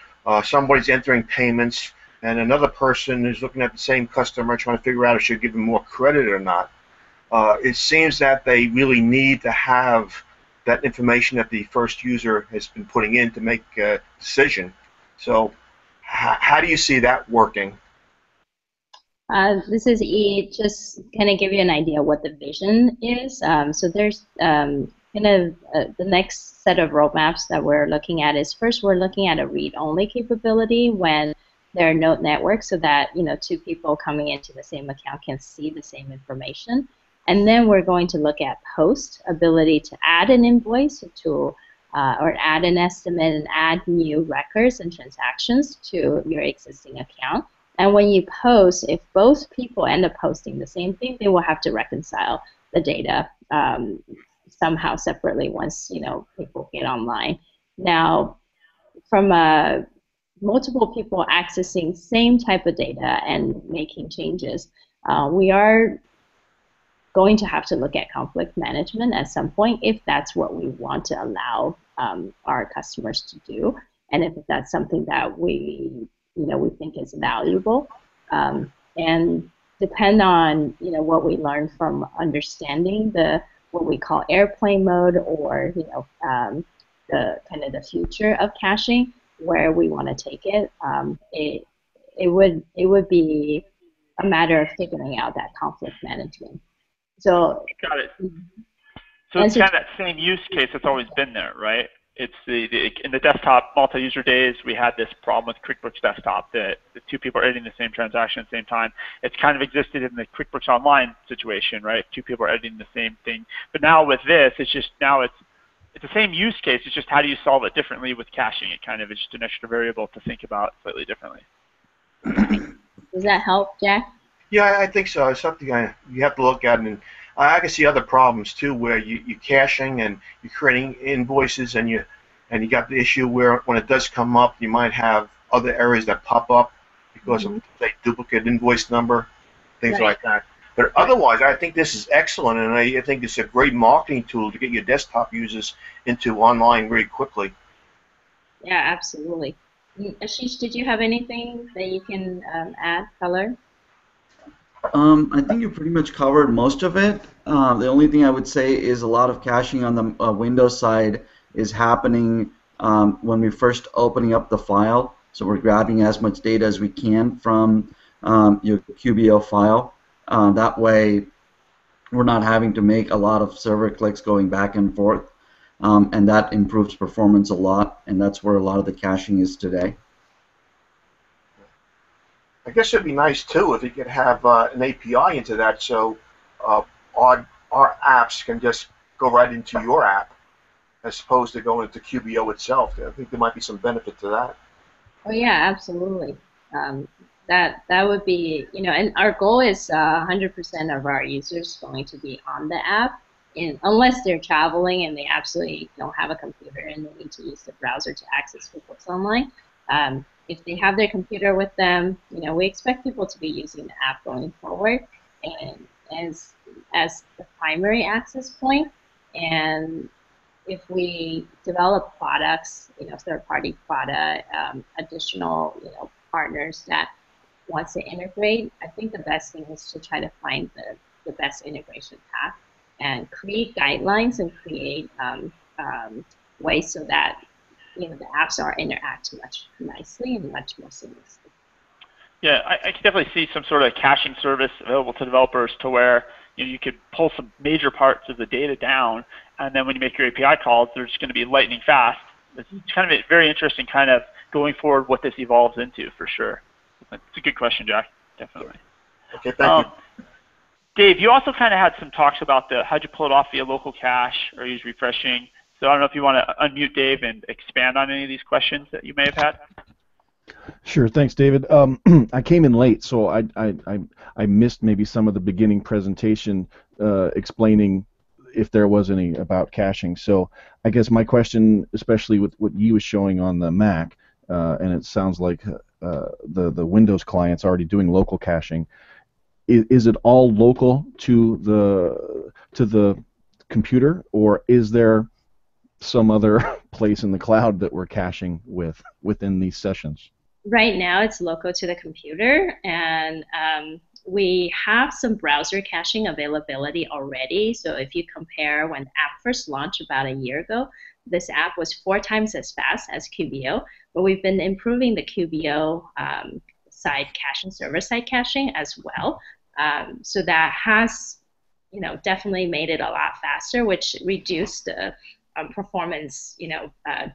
somebody's entering payments, and another person is looking at the same customer trying to figure out if should give them more credit or not? It seems that they really need to have that information that the first user has been putting in to make a decision. So how do you see that working? This is E. Just kind of give you an idea what the vision is. So there's kind of the next set of roadmaps that we're looking at is first we're looking at a read-only capability when there are node networks, so that two people coming into the same account can see the same information. And then we're going to look at post, ability to add an invoice to or add an estimate and add new records and transactions to your existing account. And when you post, if both people end up posting the same thing, they will have to reconcile the data somehow separately once people get online. Now, from multiple people accessing same type of data and making changes, we are going to have to look at conflict management at some point if that's what we want to allow our customers to do, and if that's something that we think is valuable, and depend on what we learn from understanding what we call airplane mode, or the kind of the future of caching, where we want to take it. It would be a matter of figuring out that conflict management. So got it. So it's kind of that same use case that's always been there, right? It's in the desktop multi-user days, we had this problem with QuickBooks Desktop that the two people are editing the same transaction at the same time. It's kind of existed in the QuickBooks Online situation, right? Two people are editing the same thing. But now with this, it's just it's the same use case. It's just how do you solve it differently with caching? It kind of is just an extra variable to think about slightly differently. Does that help, Jack? Yeah, I think so. It's something you have to look at, and I can see other problems too, where you're caching and you're creating invoices, and you got the issue where when it does come up, you might have other errors that pop up because of, say, duplicate invoice number, things like that. But otherwise, I think this is excellent, and I think it's a great marketing tool to get your desktop users into online very quickly. Yeah, absolutely. Ashish, did you have anything that you can add, color? I think you pretty much covered most of it. The only thing I would say is a lot of caching on the Windows side is happening when we're first opening up the file. So we're grabbing as much data as we can from your QBO file. That way, we're not having to make a lot of server clicks going back and forth, and that improves performance a lot, and that's where a lot of the caching is today. I guess it'd be nice too if you could have an API into that, so our apps can just go right into your app as opposed to going into QBO itself. I think there might be some benefit to that. Oh yeah, absolutely. That would be, and our goal is 100% of our users going to be on the app, unless they're traveling and they absolutely don't have a computer and they need to use the browser to access QuickBooks Online. if they have their computer with them, we expect people to be using the app going forward and as the primary access point. And if we develop products, third-party product, additional, partners that wants to integrate, I think the best thing is to try to find the best integration path and create guidelines and create ways so that the apps are interacting much nicely and much more seamlessly. Yeah, I can definitely see some sort of caching service available to developers to where you could pull some major parts of the data down, and then when you make your API calls, they're just going to be lightning fast. It's kind of a very interesting kind of going forward what this evolves into for sure. It's a good question, Jack. Definitely. Okay, thank you. Dave, you also kind of had some talks about how'd you pull it off via local cache or use refreshing. So I don't know if you want to unmute Dave and expand on any of these questions that you may have had. Sure, thanks, David. I came in late, so I missed maybe some of the beginning presentation explaining if there was any about caching. So I guess my question, especially with what you was showing on the Mac, and it sounds like the Windows client's already doing local caching. Is it all local to the computer, or is there some other place in the cloud that we're caching within these sessions? Right now, it's local to the computer, and we have some browser caching availability already. So if you compare when the app first launched about a year ago, this app was 4 times as fast as QBO, but we've been improving the QBO side caching, server-side caching as well. So that has, definitely made it a lot faster, which reduced the performance,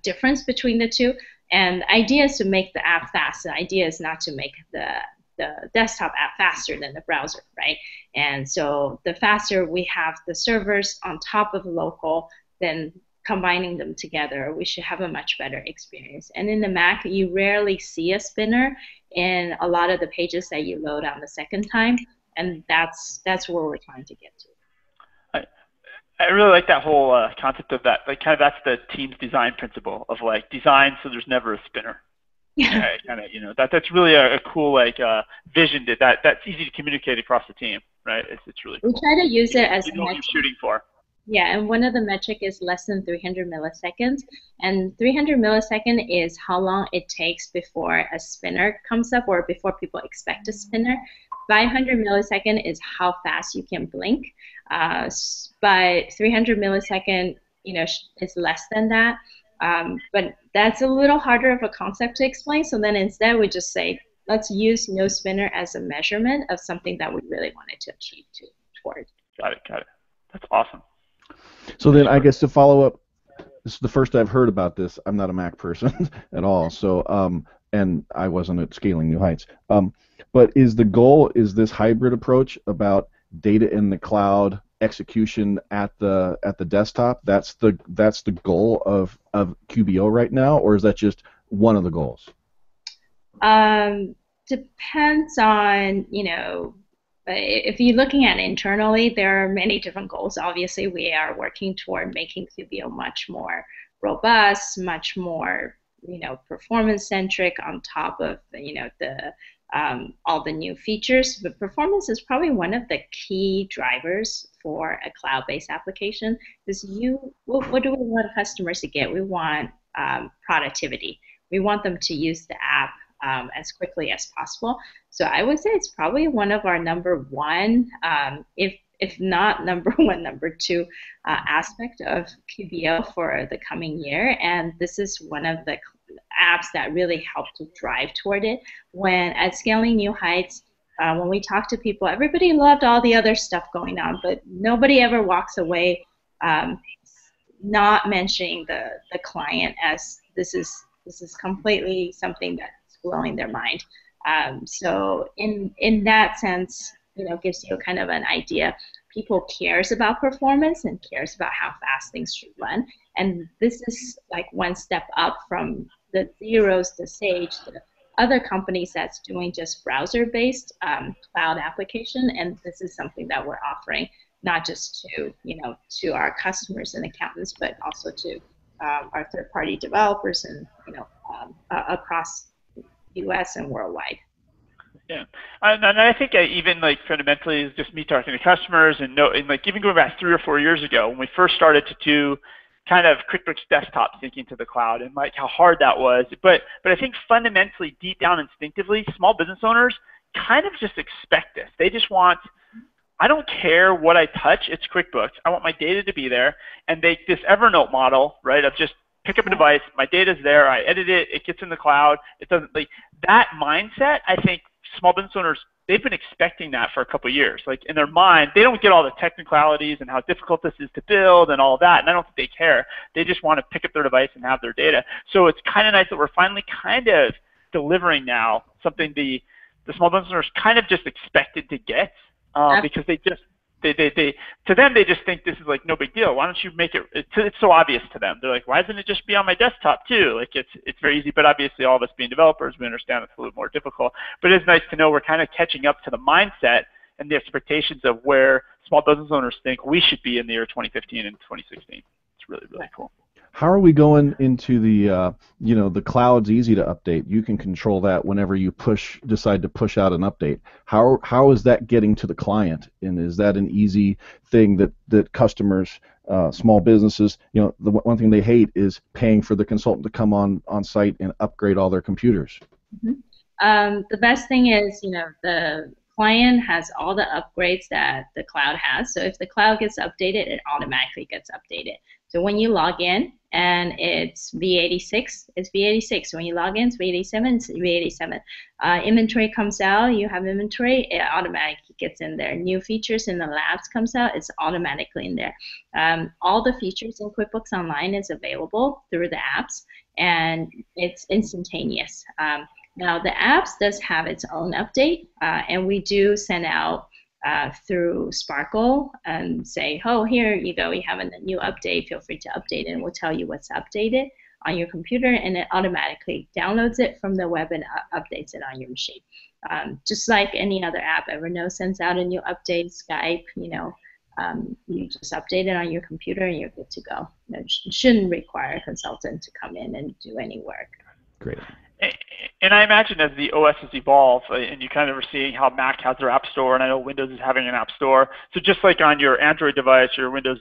difference between the two. And the idea is to make the app fast. The idea is not to make the desktop app faster than the browser, right? And so the faster we have the servers on top of local, then combining them together, we should have a much better experience. And in the Mac, you rarely see a spinner in a lot of the pages that you load on the second time, and that's where we're trying to get to. I really like that whole concept of that. Like, kind of that's the team's design principle of like design so there's never a spinner. Yeah. Right? Kind of, that's really a cool like vision that's easy to communicate across the team, right? It's really cool. We try to use it as you know what you're shooting for. Yeah, and one of the metric is less than 300 milliseconds, and 300 millisecond is how long it takes before a spinner comes up or before people expect a spinner. 500 millisecond is how fast you can blink, but 300 millisecond, is less than that. But that's a little harder of a concept to explain. So then instead we just say, let's use no spinner as a measurement of something that we really wanted to achieve toward. Got it. That's awesome. So then I guess to follow up, this is the first I've heard about this. I'm not a Mac person at all, so and I wasn't at Scaling New Heights. But is the goal, is this hybrid approach about data in the cloud, execution at the desktop? That's the goal of QBO right now, or is that just one of the goals? Depends on, if you're looking at internally, there are many different goals. Obviously, we are working toward making QBO much more robust, much more, performance-centric on top of, all the new features. But performance is probably one of the key drivers for a cloud-based application. Because what do we want customers to get? We want productivity. We want them to use the app as quickly as possible. So I would say it's probably one of our number one, if not number one, number two aspect of QBO for the coming year. And this is one of the apps that really help to drive toward it. When at Scaling New Heights, when we talk to people, everybody loved all the other stuff going on, but nobody ever walks away not mentioning the client as this is completely something that's blowing their mind. So in that sense, gives you kind of an idea. People cares about performance and cares about how fast things should run. And this is like one step up from the Zeros, the Sage, the other companies that's doing just browser-based cloud application. And this is something that we're offering not just to our customers and accountants, but also to our third-party developers and across U.S. and worldwide. Yeah, and I think even like fundamentally is just me talking to customers and like even going back 3 or 4 years ago when we first started to do kind of QuickBooks Desktop syncing to the cloud and like how hard that was. But I think fundamentally, deep down instinctively, small business owners kind of just expect this. They just want, I don't care what I touch, it's QuickBooks. I want my data to be there. And this Evernote model, right, of just pick up a device, my data's there, I edit it, it gets in the cloud. It doesn't, like, that mindset, I think small business owners, they've been expecting that for a couple of years. Like in their mind, they don't get all the technicalities and how difficult this is to build and all of that, and I don't think they care. They just want to pick up their device and have their data. So it's kind of nice that we're finally kind of delivering now something the small business owners kind of just expected to get because they just, to them, they just think this is like no big deal. Why don't you make it, it's so obvious to them. They're like, why doesn't it just be on my desktop too? Like it's very easy, but obviously all of us being developers, we understand it's a little more difficult. But it's nice to know we're kind of catching up to the mindset and the expectations of where small business owners think we should be in the year 2015 and 2016. It's really, really cool. How are we going into the, the cloud's easy to update. You can control that whenever you decide to push out an update. How is that getting to the client? And is that an easy thing that customers, small businesses, the one thing they hate is paying for the consultant to come on site and upgrade all their computers? Mm-hmm. The best thing is, the client has all the upgrades that the cloud has. So if the cloud gets updated, it automatically gets updated. So when you log in and it's V86, it's V86. When you log in, it's V87, it's V87. Inventory comes out, you have inventory, it automatically gets in there. New features in the labs comes out, it's automatically in there. All the features in QuickBooks Online is available through the apps, and it's instantaneous. Now, the apps does have its own update, and we do send out through Sparkle and say, oh, here you go, we have a new update, feel free to update it, and we'll tell you what's updated on your computer, and it automatically downloads it from the web and updates it on your machine. Just like any other app, Evernote sends out a new update, Skype, you just update it on your computer and you're good to go. It shouldn't require a consultant to come in and do any work. Great. And I imagine as the OS has evolved, and you kind of are seeing how Mac has their app store, and I know Windows is having an app store. So just like on your Android device, your Windows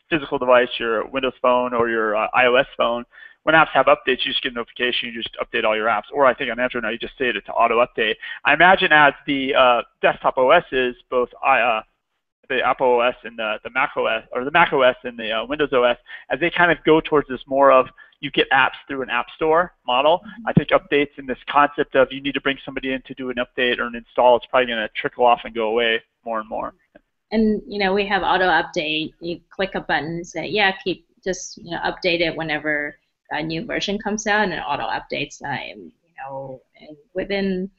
physical device, your Windows phone, or your iOS phone, when apps have updates, you just get a notification, you just update all your apps. Or I think on Android now, you just set it to auto-update. I imagine as the desktop OSs, both the Apple OS and the Mac OS, or the Mac OS and the Windows OS, as they kind of go towards this more of you get apps through an app store model, I think updates and this concept of you need to bring somebody in to do an update or an install, it's probably going to trickle off and go away more and more. And we have auto update. You click a button and say, yeah, just update it whenever a new version comes out, and it auto updates. And within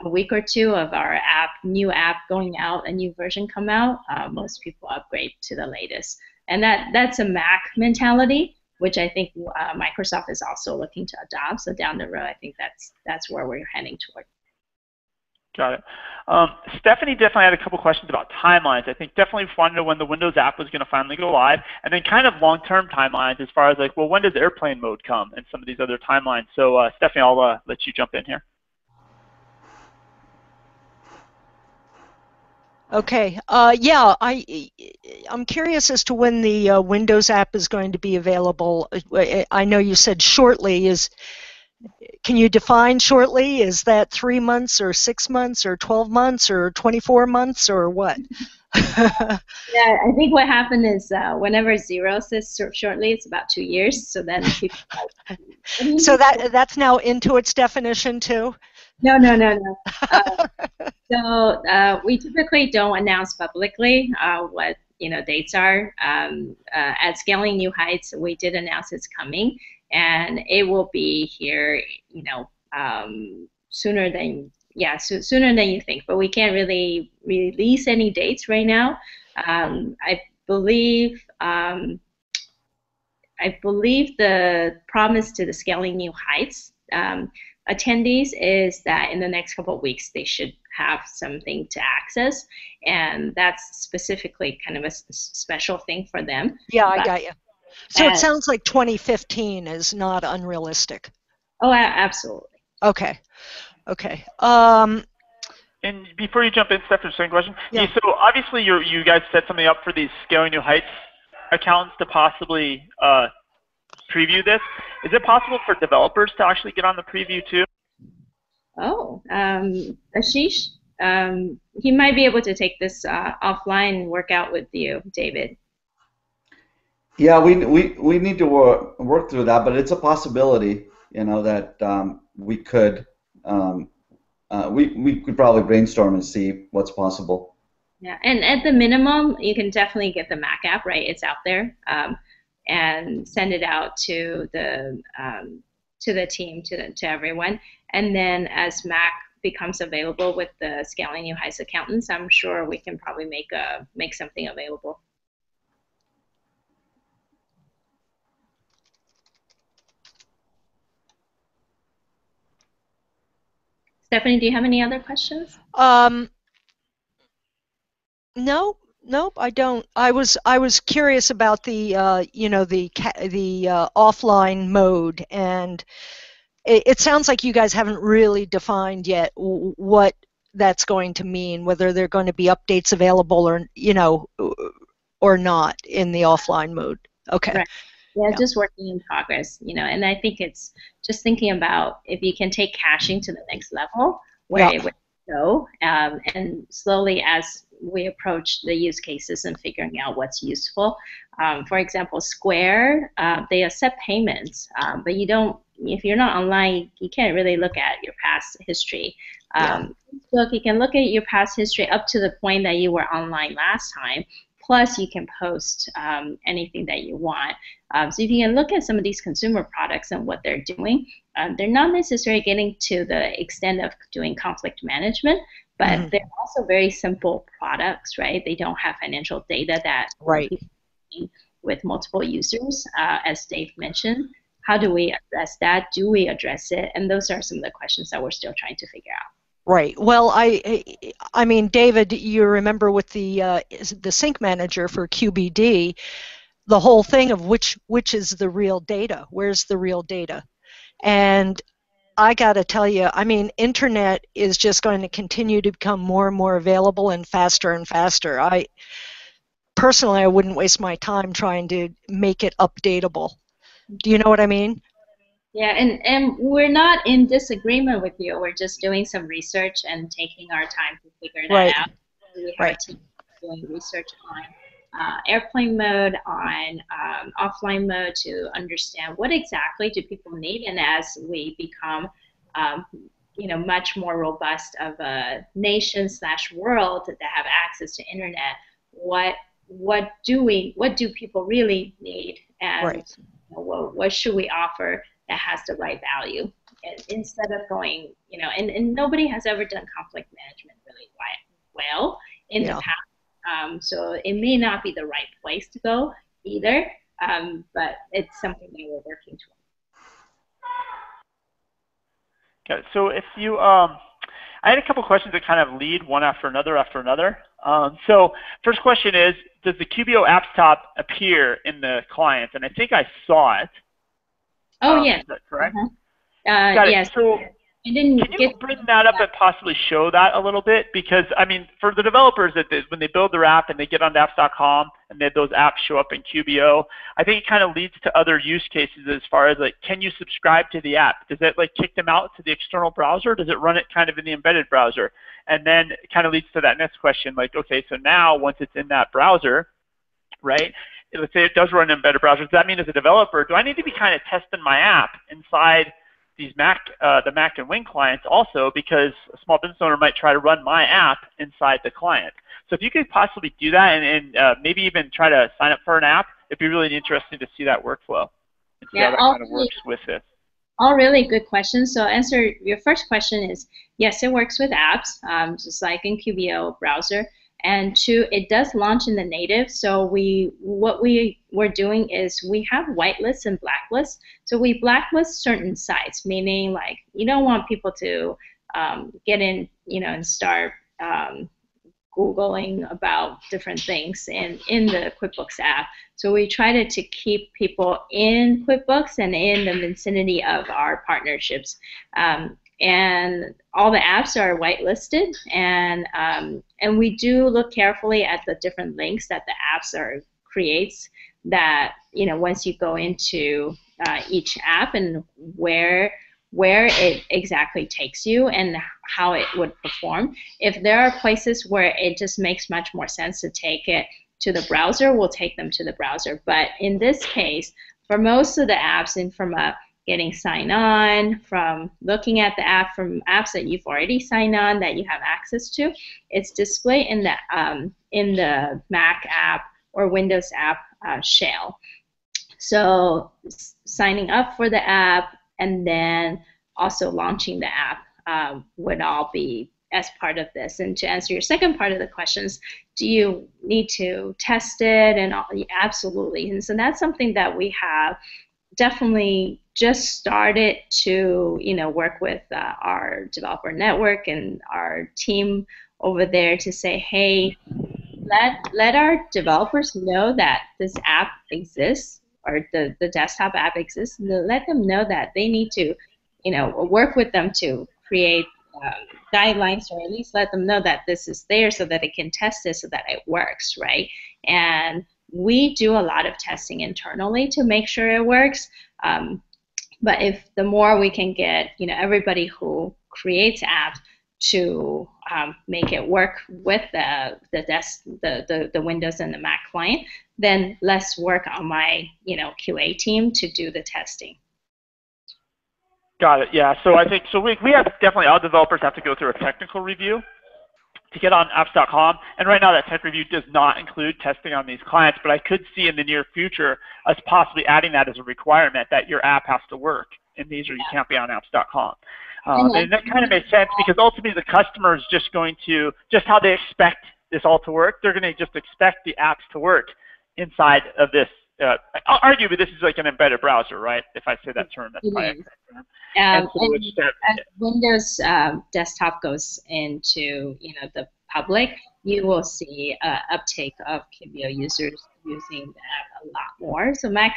a week or two of our new app going out, a new version come out, most people upgrade to the latest. And that's a Mac mentality, which I think Microsoft is also looking to adopt. So down the road, I think that's where we're heading toward. Got it. Stephanie definitely had a couple questions about timelines. I think definitely wanted to know when the Windows app was going to finally go live, and then kind of long-term timelines as far as like, well, when does airplane mode come and some of these other timelines. So Stephanie, I'll let you jump in here. Okay. Yeah, I'm curious as to when the Windows app is going to be available. I know you said shortly. Can you define shortly? Is that 3 months or 6 months or 12 months or 24 months or what? Yeah, I think what happened is whenever Xero says shortly, it's about 2 years. So then people So that's now Intuit's definition too? No. So we typically don't announce publicly what dates are. At Scaling New Heights, we did announce it's coming, and it will be here, sooner than you think. But we can't really release any dates right now. I believe the promise to the Scaling New Heights attendees is that in the next couple of weeks they should have something to access, and that's specifically kind of a special thing for them. Yeah, I got you. So it sounds like 2015 is not unrealistic. Oh, absolutely. Okay. Okay. And before you jump in, Steph, for the second question, Yeah. so obviously you guys set something up for these Scaling New Heights accountants to possibly preview this. Is it possible for developers to actually get on the preview too? Oh, Ashish, he might be able to take this offline and work out with you, David. Yeah, we need to work through that, but it's a possibility, that we could we could probably brainstorm and see what's possible. Yeah, and at the minimum, you can definitely get the Mac app, right? It's out there, and send it out to the team, to everyone. And then as Mac becomes available with the Scaling New Heights accountants, I'm sure we can probably make something available. Stephanie, do you have any other questions? No, nope, I don't. I was curious about the the offline mode, and it sounds like you guys haven't really defined yet what that's going to mean, whether there are going to be updates available or not in the offline mode. Okay. Right. Yeah, just working in progress, and I think it's just thinking about if you can take caching to the next level, where it would go, and slowly as we approach the use cases and figuring out what's useful. For example, Square, they accept payments, but if you're not online, you can't really look at your past history. Facebook, you can look at your past history up to the point that you were online last time. Plus, you can post anything that you want. So if you can look at some of these consumer products and what they're doing, they're not necessarily getting to the extent of doing conflict management, but they're also very simple products, right? They don't have financial data that with multiple users, as Dave mentioned. How do we address that? Do we address it? And those are some of the questions that we're still trying to figure out. Right. Well, I mean, David, you remember with the sync manager for QBD, the whole thing of which is the real data, where's the real data, and I got to tell you, I mean, internet is just going to continue to become more and more available and faster and faster. Personally, I wouldn't waste my time trying to make it updatable. Do you know what I mean? Yeah, and we're not in disagreement with you. We're just doing some research and taking our time to figure that out. We have a team doing research on airplane mode, on offline mode, to understand what exactly do people need. And as we become, much more robust of a nation/world that have access to internet, what do people really need, and what should we offer that has the right value, instead of going, and nobody has ever done conflict management really well in the past. So it may not be the right place to go either, but it's something that we're working towards. Okay, so if you, I had a couple questions that kind of lead one after another. So first question is, does the QBO apps top appear in the client? And I think I saw it. Oh, yes. Is that correct? Yes. So can you bring that up and possibly show that a little bit? Because, I mean, for the developers, when they build their app and they get onto apps.com and those apps show up in QBO, I think it kind of leads to other use cases as far as, like, can you subscribe to the app? Does it, like, kick them out to the external browser? Does it run it kind of in the embedded browser? And then it kind of leads to that next question, like, okay, so now once it's in that browser, right, let's say it does run in embedded browser, does that mean as a developer, do I need to be kind of testing my app inside these the Mac and WIN clients also, because a small business owner might try to run my app inside the client? So if you could possibly do that and maybe even try to sign up for an app, it'd be really interesting to see that workflow and see how that kind of works with this. All really good questions. So answer your first question is, yes, it works with apps, just like in QBO browser. And two, it does launch in the native. So what we're doing is we have whitelists and blacklists. So we blacklist certain sites, meaning like you don't want people to get in, and start Googling about different things in the QuickBooks app. So we try to keep people in QuickBooks and in the vicinity of our partnerships. and all the apps are whitelisted, and we do look carefully at the different links that the apps creates. That once you go into each app and where it exactly takes you and how it would perform. If there are places where it just makes much more sense to take it to the browser, we'll take them to the browser. But in this case, for most of the apps, and from getting signed on, from looking at the app, from apps that you've already signed on that you have access to, it's displayed in the Mac app or Windows app shell. So signing up for the app and then also launching the app would all be as part of this. And to answer your second part of the questions, do you need to test it? And all, absolutely. And so that's something that we have definitely just started to work with our developer network and our team over there to say, hey, let our developers know that this app exists, or the desktop app exists, and let them know that they need to work with them to create guidelines, or at least let them know that this is there so that they can test it so that it works, right? And we do a lot of testing internally to make sure it works. But if the more we can get everybody who creates apps to make it work with the Windows and the Mac client, then less work on my QA team to do the testing. Got it. Yeah. So I think we have definitely, all developers have to go through a technical review to get on apps.com, and right now that tech review does not include testing on these clients, but I could see in the near future us possibly adding that as a requirement that your app has to work in these, or you can't be on apps.com. And that kind of makes sense, because ultimately the customer is just going to, just how they expect this all to work, they're going to just expect the apps to work inside of this. Arguably, this is like an embedded browser, right? If I say that term, that's probably and as Windows desktop goes into the public, you will see uptake of QBO users using the app a lot more. So Mac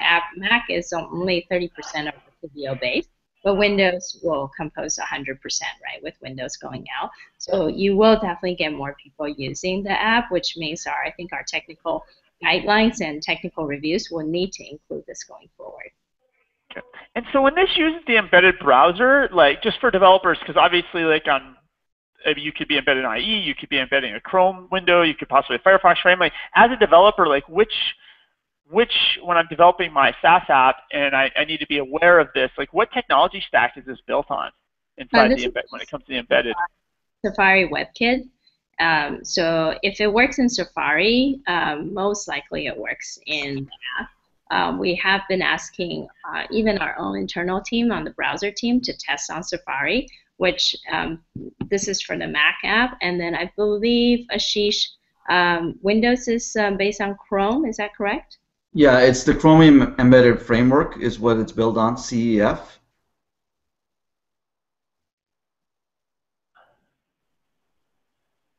is only 30% of the QBO base, but Windows will compose 100%, right, with Windows going out. So you will definitely get more people using the app, which means I think our technical guidelines and technical reviews will need to include this going forward. Okay. And so when this uses the embedded browser, like just for developers, because obviously like you could be embedded in IE, you could be embedding a Chrome window, you could possibly a Firefox frame. Like as a developer, like which when I'm developing my SaaS app and I need to be aware of this, like what technology stack is this built on inside when it comes to the embedded? Safari WebKit. So if it works in Safari, most likely it works in the app. We have been asking even our own internal team on the browser team to test on Safari, which this is for the Mac app. And then I believe, Ashish, Windows is based on Chrome, is that correct? Yeah, it's the Chromium Embedded Framework is what it's built on, CEF.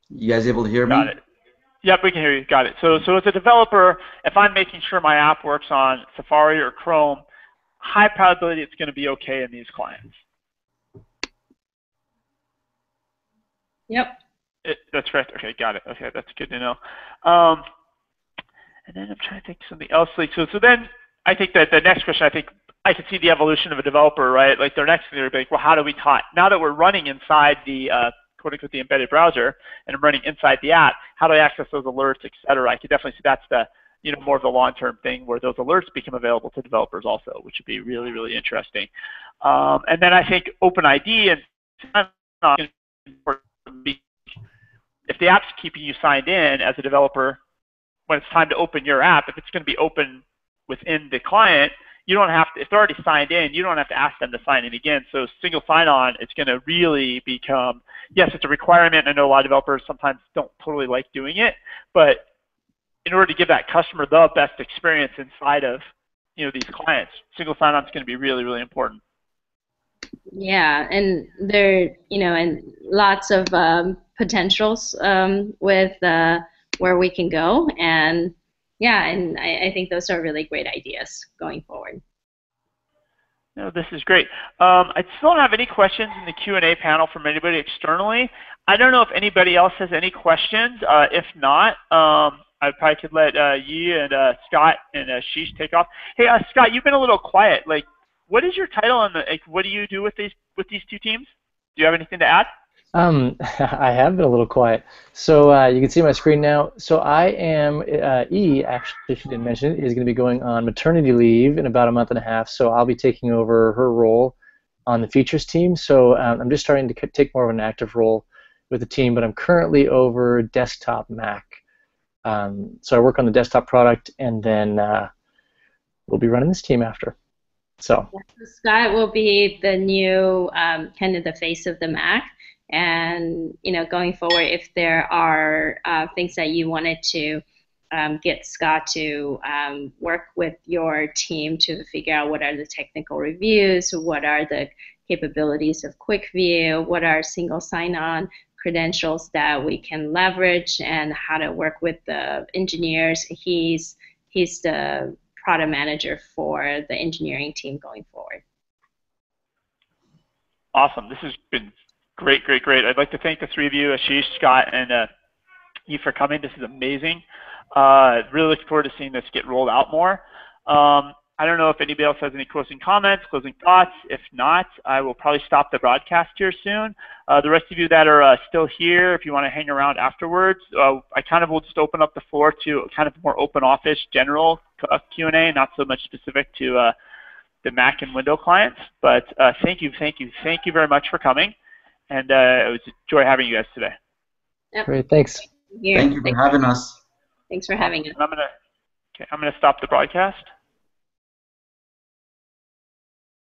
You guys able to hear me? Got it. Yep, we can hear you. Got it. So as a developer, if I'm making sure my app works on Safari or Chrome, high probability it's going to be okay in these clients. Yep. That's correct. Okay, got it. Okay, that's good to know. And then I'm trying to think of something else. Like so then I think that the next question, I think I could see the evolution of a developer, right? Like their next thing they're like, well, how do we now that we're running inside the quote-unquote the embedded browser and I'm running inside the app, how do I access those alerts, et cetera? I could definitely see that's the more of the long-term thing where those alerts become available to developers also, which would be really, really interesting. And then I think OpenID and if the app's keeping you signed in as a developer, when it's time to open your app, if it's going to be open within the client, you don't have to, if they're already signed in, you don't have to ask them to sign in again. So single sign-on, it's going to really become, yes, it's a requirement. I know a lot of developers sometimes don't totally like doing it, but in order to give that customer the best experience inside of these clients, single sign-on is going to be really, really important. Yeah, and there, and lots of potentials with where we can go, and yeah, and I think those are really great ideas going forward. Yeah, No, this is great. I still don't have any questions in the Q&A panel from anybody externally. I don't know if anybody else has any questions. If not, I probably could let Yi and Scott and Ashish take off. Hey, Scott, you've been a little quiet. Like, what is your title on the? Like, what do you do with these two teams? Do you have anything to add? I have been a little quiet. So you can see my screen now. So I am, E, actually, if you didn't mention it, is going to be going on maternity leave in about a month and a half. So I'll be taking over her role on the features team. So I'm just starting to take more of an active role with the team, but I'm currently over desktop Mac. So I work on the desktop product, and then we'll be running this team after. So Scott will be the new kind of the face of the Mac. And going forward, if there are things that you wanted to get Scott to work with your team to figure out what are the technical reviews, what are the capabilities of Quick View, what are single sign-on credentials that we can leverage, and how to work with the engineers. He's the product manager for the engineering team going forward. Awesome. This has been great, great, great. I'd like to thank the three of you, Ashish, Scott, and you for coming. This is amazing. Really looking forward to seeing this get rolled out more. I don't know if anybody else has any closing comments, closing thoughts. If not, I will probably stop the broadcast here soon. The rest of you that are still here, if you want to hang around afterwards, I kind of will just open up the floor to kind of more open office, general Q&A, not so much specific to the Mac and Windows clients. But thank you very much for coming. And it was a joy having you guys today. Yep. Great, thanks. Thank you for having us. Thanks for having us. I'm gonna stop the broadcast.